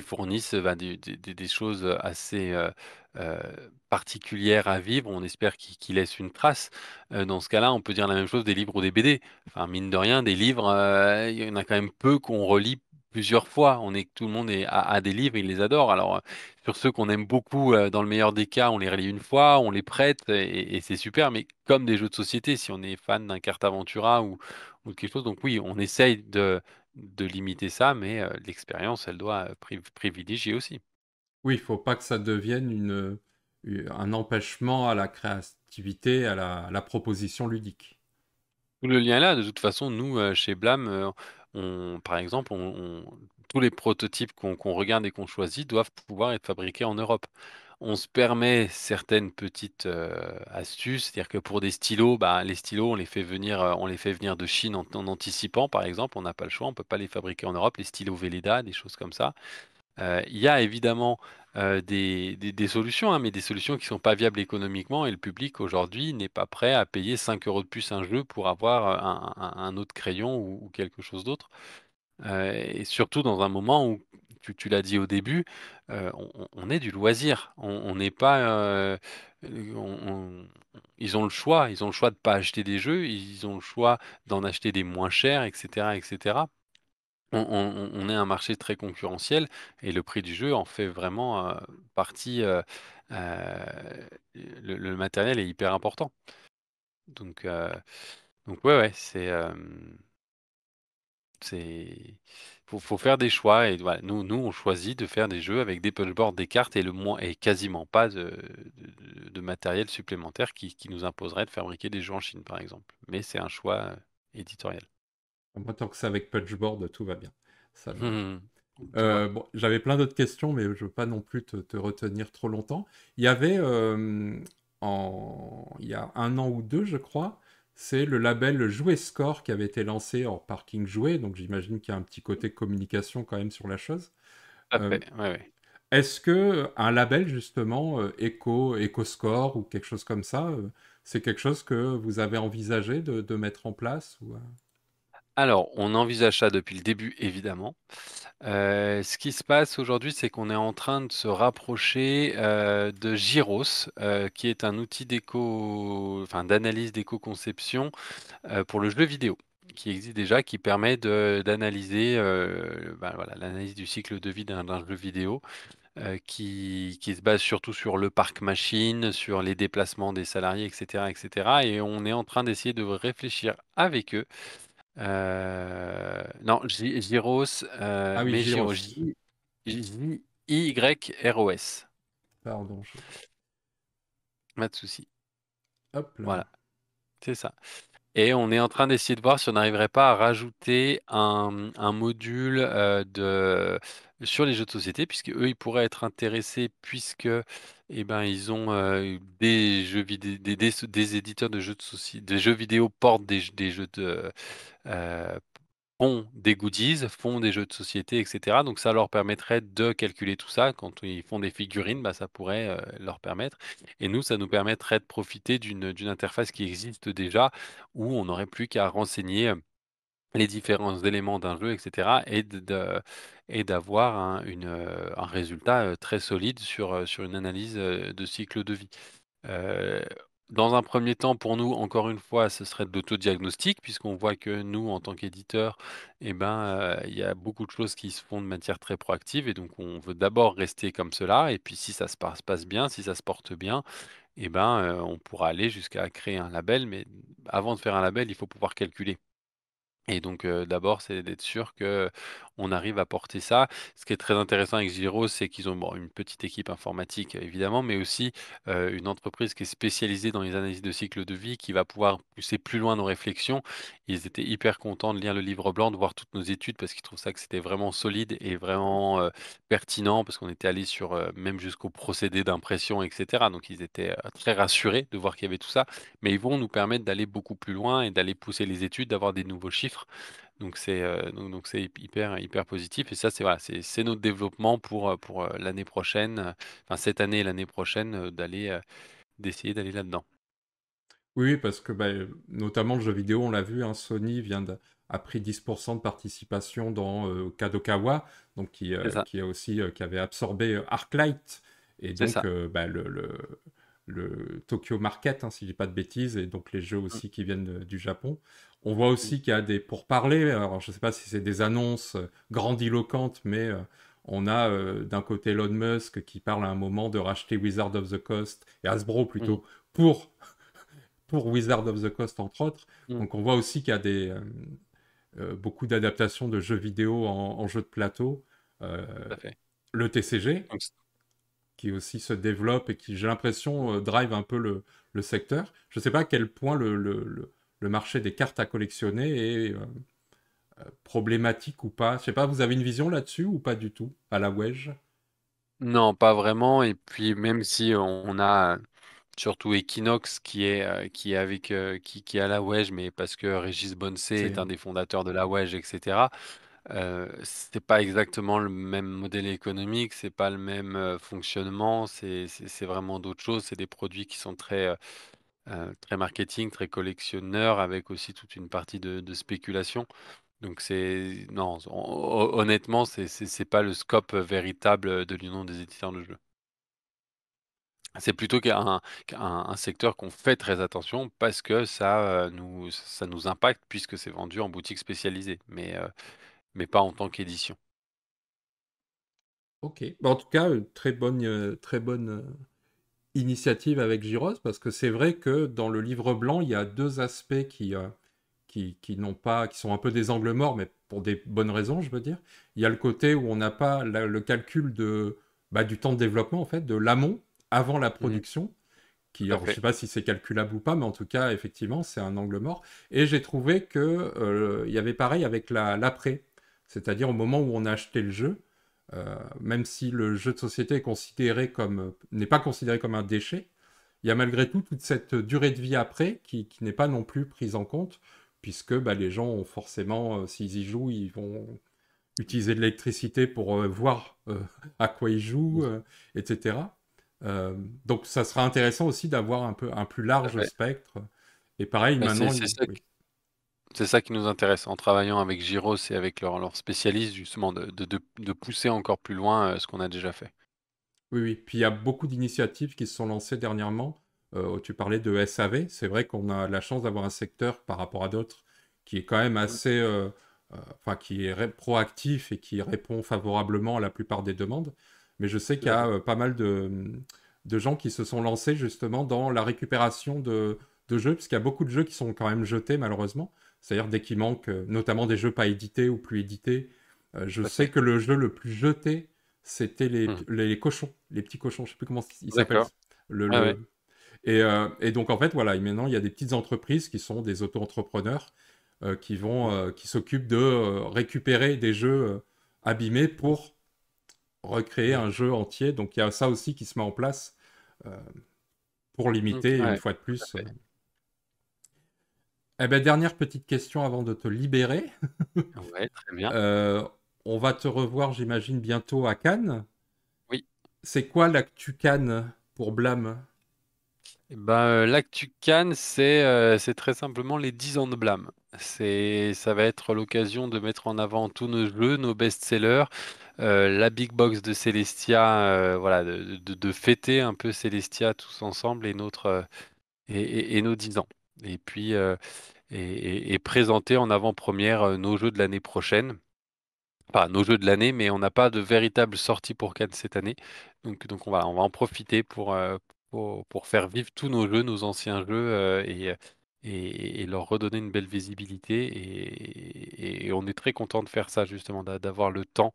fournissent, bah, des choses, assez, heu, particulières à vivre. On espère qu'ils laissent une trace. Dans ce cas-là, on peut dire la même chose des livres ou des BD. Enfin, mine de rien, des livres, il y en a quand même peu qu'on relit plusieurs fois. Tout le monde a des livres, il les adore. Alors, sur ceux qu'on aime beaucoup, dans le meilleur des cas, on les relit une fois, on les prête et c'est super. Mais comme des jeux de société, si on est fan d'un Carte Aventura ou quelque chose, donc oui, on essaye de limiter ça, mais l'expérience, elle doit, privilégier aussi. oui, il faut pas que ça devienne un empêchement à la créativité, à la proposition ludique. Le lien est là, de toute façon, nous, chez Blam, par exemple, tous les prototypes qu'on regarde et qu'on choisit doivent pouvoir être fabriqués en Europe. On se permet certaines petites, astuces, c'est-à-dire que pour des stylos, bah, les stylos, on les fait venir de Chine en anticipant, par exemple. On n'a pas le choix, on peut pas les fabriquer en Europe, les stylos Velleda, des choses comme ça. Il y a évidemment, des solutions, hein, mais des solutions qui sont pas viables économiquement et le public aujourd'hui n'est pas prêt à payer 5 € de plus un jeu pour avoir, un autre crayon ou quelque chose d'autre. Et surtout dans un moment où tu l'as dit au début, on est du loisir. On n'est pas, on ils ont le choix de pas acheter des jeux, ils ont le choix d'en acheter des moins chers et cetera et cetera. On est un marché très concurrentiel et le prix du jeu en fait vraiment, partie, le matériel est hyper important. Donc heu, donc ouais, ouais, c'est faut faire des choix et voilà, nous on choisit de faire des jeux avec des punchboards, des cartes et le moins et quasiment pas de matériel supplémentaire qui nous imposerait de fabriquer des jeux en Chine, par exemple. Mais c'est un choix, éditorial. Moi, tant que c'est avec Punchboard, tout va bien. Ça me... Tu vois? Bon, j'avais plein d'autres questions, mais je veux pas non plus te retenir trop longtemps. Il y avait, il y a un an ou deux, je crois, c'est le label Jouet Score qui avait été lancé en parking jouet, donc j'imagine qu'il y a un petit côté communication quand même sur la chose. Tout à Euh, fait, ouais, ouais. Est-ce que un label justement EcoScore ou quelque chose comme ça, c'est quelque chose que vous avez envisagé de mettre en place ou, Alors, on envisage ça depuis le début, évidemment. Ce qui se passe aujourd'hui, c'est qu'on est en train de se rapprocher, de Gyros, qui est un outil d'analyse d'éco-conception, pour le jeu vidéo, qui existe déjà, qui permet d'analyser, bah, voilà, l'analyse du cycle de vie d'un jeu vidéo, qui se base surtout sur le parc machine, sur les déplacements des salariés et cetera et on est en train d'essayer de réfléchir avec eux. Non, Gyros, Ah oui, mais Gyros, Gyros. Jyros. Pardon, Pas de souci. hop là. Voilà, c'est ça. Et on est en train d'essayer de voir si on n'arriverait pas à rajouter un module, sur les jeux de société, puisque eux, ils pourraient être intéressés puisque, eh ben, ils ont, des jeux vidéo des éditeurs de jeux des jeux vidéo portent des jeux heu font des goodies, font des jeux de société et cetera. Donc ça leur permettrait de calculer tout ça. Quand ils font des figurines, bah, ça pourrait, leur permettre et nous, ça nous permettrait de profiter d'une interface qui existe déjà, où on n'aurait plus qu'à renseigner, les différents éléments d'un jeu et cetera et d'avoir un résultat, très solide sur une analyse, de cycle de vie. Heu, dans un premier temps, pour nous, encore une fois, ce serait de l'autodiagnostic puisqu'on voit que nous, en tant qu'éditeurs, eh ben, il y a beaucoup de choses qui se font de matière très proactive et donc on veut d'abord rester comme cela et puis si ça se passe bien, si ça se porte bien, eh ben, on pourra aller jusqu'à créer un label mais avant de faire un label, il faut pouvoir calculer. Et donc, d'abord, c'est d'être sûr que on arrive à porter ça. Ce qui est très intéressant avec Giro, c'est qu'ils ont, bon, une petite équipe informatique, évidemment, mais aussi, une entreprise qui est spécialisée dans les analyses de cycle de vie, qui va pouvoir pousser plus loin nos réflexions. Ils étaient hyper contents de lire le livre blanc, de voir toutes nos études parce qu'ils trouvent ça que c'était vraiment solide et vraiment, pertinent parce qu'on était allé sur, même jusqu'au procédé d'impression et cetera. Donc ils étaient, très rassurés de voir qu'il y avait tout ça, mais ils vont nous permettre d'aller beaucoup plus loin et d'aller pousser les études, d'avoir des nouveaux chiffres. Donc donc c'est hyper positif et ça c'est voilà, c'est notre développement pour, l'année prochaine, enfin cette année et l'année prochaine, d'essayer d'aller là-dedans. Oui, parce que bah, notamment le jeu vidéo, on l'a vu, hein, Sony a pris 10% de participation dans Kadokawa, donc C'est ça, qui a aussi qui avait absorbé Arclight et c'est donc ça. bah, le Tokyo Market, hein, si je dis pas de bêtises, et donc les jeux Mmh, aussi qui viennent du Japon. On voit mmh, aussi qu'il y a des pourparlers. Alors je sais pas si c'est des annonces grandiloquentes, mais on a d'un côté Elon Musk qui parle à un moment de racheter Wizard of the Coast et Hasbro mmh, plutôt pour Wizard of the Coast, entre autres. mmh, Donc on voit aussi qu'il y a beaucoup d'adaptations de jeux vidéo en jeux de plateau. Euh, tout à fait. le TCG, Donc c qui aussi se développe et qui, j'ai l'impression, drive un peu le secteur. Je ne sais pas à quel point le marché des cartes à collectionner est problématique ou pas. Je sais pas, vous avez une vision là-dessus ou pas du tout, à la Wedge? non, pas vraiment et puis même si on a, surtout Equinox qui est avec, qui est à la Wedge, mais parce que Régis Bonnetsey est C'est... un des fondateurs de la Wedge et cetera. C'est pas exactement le même modèle économique, c'est pas le même, fonctionnement, c'est vraiment d'autres choses. C'est des produits qui sont très marketing, très collectionneurs, avec aussi toute une partie de spéculation. Donc c'est non, honnêtement, c'est pas le scope, véritable, de l'Union des éditeurs de jeux. C'est plutôt qu'un secteur qu'on fait très attention parce que ça nous impacte puisque c'est vendu en boutique spécialisée, mais pas en tant qu'édition. Ok. Bah, en tout cas, très bonne initiative avec Giros, parce que c'est vrai que dans le livre blanc, il y a deux aspects qui n'ont pas, qui sont un peu des angles morts, mais pour des bonnes raisons, je veux dire. Il y a le côté où on n'a pas le calcul bah, du temps de développement, en fait, de l'amont, avant la Mmh. production, qui, Tout à alors, je ne fait. sais pas si c'est calculable ou pas, mais en tout cas, effectivement, c'est un angle mort. Et j'ai trouvé que il y avait pareil avec l'après, c'est-à-dire au moment où on a acheté le jeu, même si le jeu de société est considéré comme n'est pas considéré comme un déchet, il y a malgré tout toute cette durée de vie après qui n'est pas non plus prise en compte, puisque bah, les gens ont forcément, s'ils y jouent, ils vont utiliser de l'électricité pour voir à quoi ils jouent, Mmh. etc. Euh, donc ça sera intéressant aussi d'avoir un peu un plus Tout à large fait. spectre. Et pareil, Bah, maintenant, oui. c'est ça qui nous intéresse en travaillant avec Giros et avec leurs spécialistes justement de pousser encore plus loin, ce qu'on a déjà fait. Oui, oui. Puis il y a beaucoup d'initiatives qui se sont lancées dernièrement. Tu parlais de SAV. C'est vrai qu'on a la chance d'avoir un secteur par rapport à d'autres qui est quand même Mmh. assez, enfin, qui est proactif et qui répond favorablement à la plupart des demandes. Mais je sais qu'il Tout y à a fait. pas mal de gens qui se sont lancés justement dans la récupération de jeux, parce qu'il y a beaucoup de jeux qui sont quand même jetés malheureusement. C'est-à-dire dès qu'il manque, notamment des jeux pas édités ou plus édités. Je Tout à sais fait. que le jeu le plus jeté, c'était Mmh. les cochons, les petits cochons, je sais plus comment ils s'appellent. D'accord. Le, Ouais, ouais. le... Et donc en fait, voilà, et maintenant il y a des petites entreprises qui sont des auto-entrepreneurs Mmh. qui s'occupent de récupérer des jeux abîmés pour recréer Mmh. un jeu entier. Donc il y a ça aussi qui se met en place euh, pour Mmh. limiter une Ouais, fois de tout à plus. fait. Eh ben, dernière petite question avant de te libérer. Ouais, très bien. Euh, on va te revoir, j'imagine, bientôt à Cannes. Oui. C'est quoi l'actu Cannes pour Blâme? Et ben, l'actu Cannes, c'est très simplement les 10 ans de Blâme. Ça va être l'occasion de mettre en avant tous nos jeux, nos best-sellers, la big box de Celestia, voilà, de fêter un peu Celestia tous ensemble et et nos 10 ans. Et puis et présenter en avant-première nos jeux de l'année prochaine. Enfin, nos jeux de l'année, mais on n'a pas de véritable sortie pour Cannes cette année. Donc on va en profiter pour faire vivre tous nos jeux, nos anciens jeux, et leur redonner une belle visibilité. Et on est très content de faire ça, justement, d'avoir le temps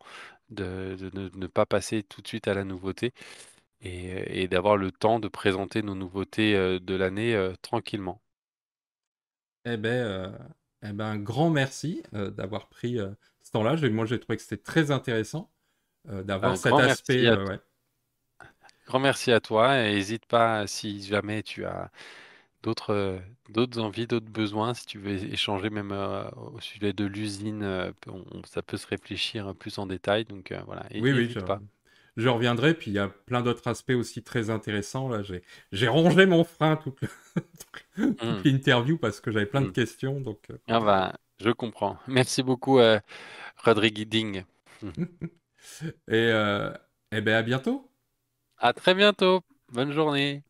de ne pas passer tout de suite à la nouveauté et d'avoir le temps de présenter nos nouveautés de l'année tranquillement. Eh ben, un grand merci d'avoir pris ce temps-là. Moi, j'ai trouvé que c'était très intéressant d'avoir Un cet aspect. Ouais. grand merci à toi et n'hésite pas si jamais tu as d'autres envies, d'autres besoins, si tu veux échanger même au sujet de l'usine, ça peut se réfléchir plus en détail. Donc voilà, Oui, oui, n'hésite pas. je reviendrai. Puis il y a plein d'autres aspects aussi très intéressants. Là, j'ai rongé mon frein toute Hmm, l'interview parce que j'avais plein de hmm. questions. Donc, Ah bah, je comprends. Merci beaucoup, Rodrigue Ding. Hmm. et eh ben, à bientôt. À très bientôt. Bonne journée.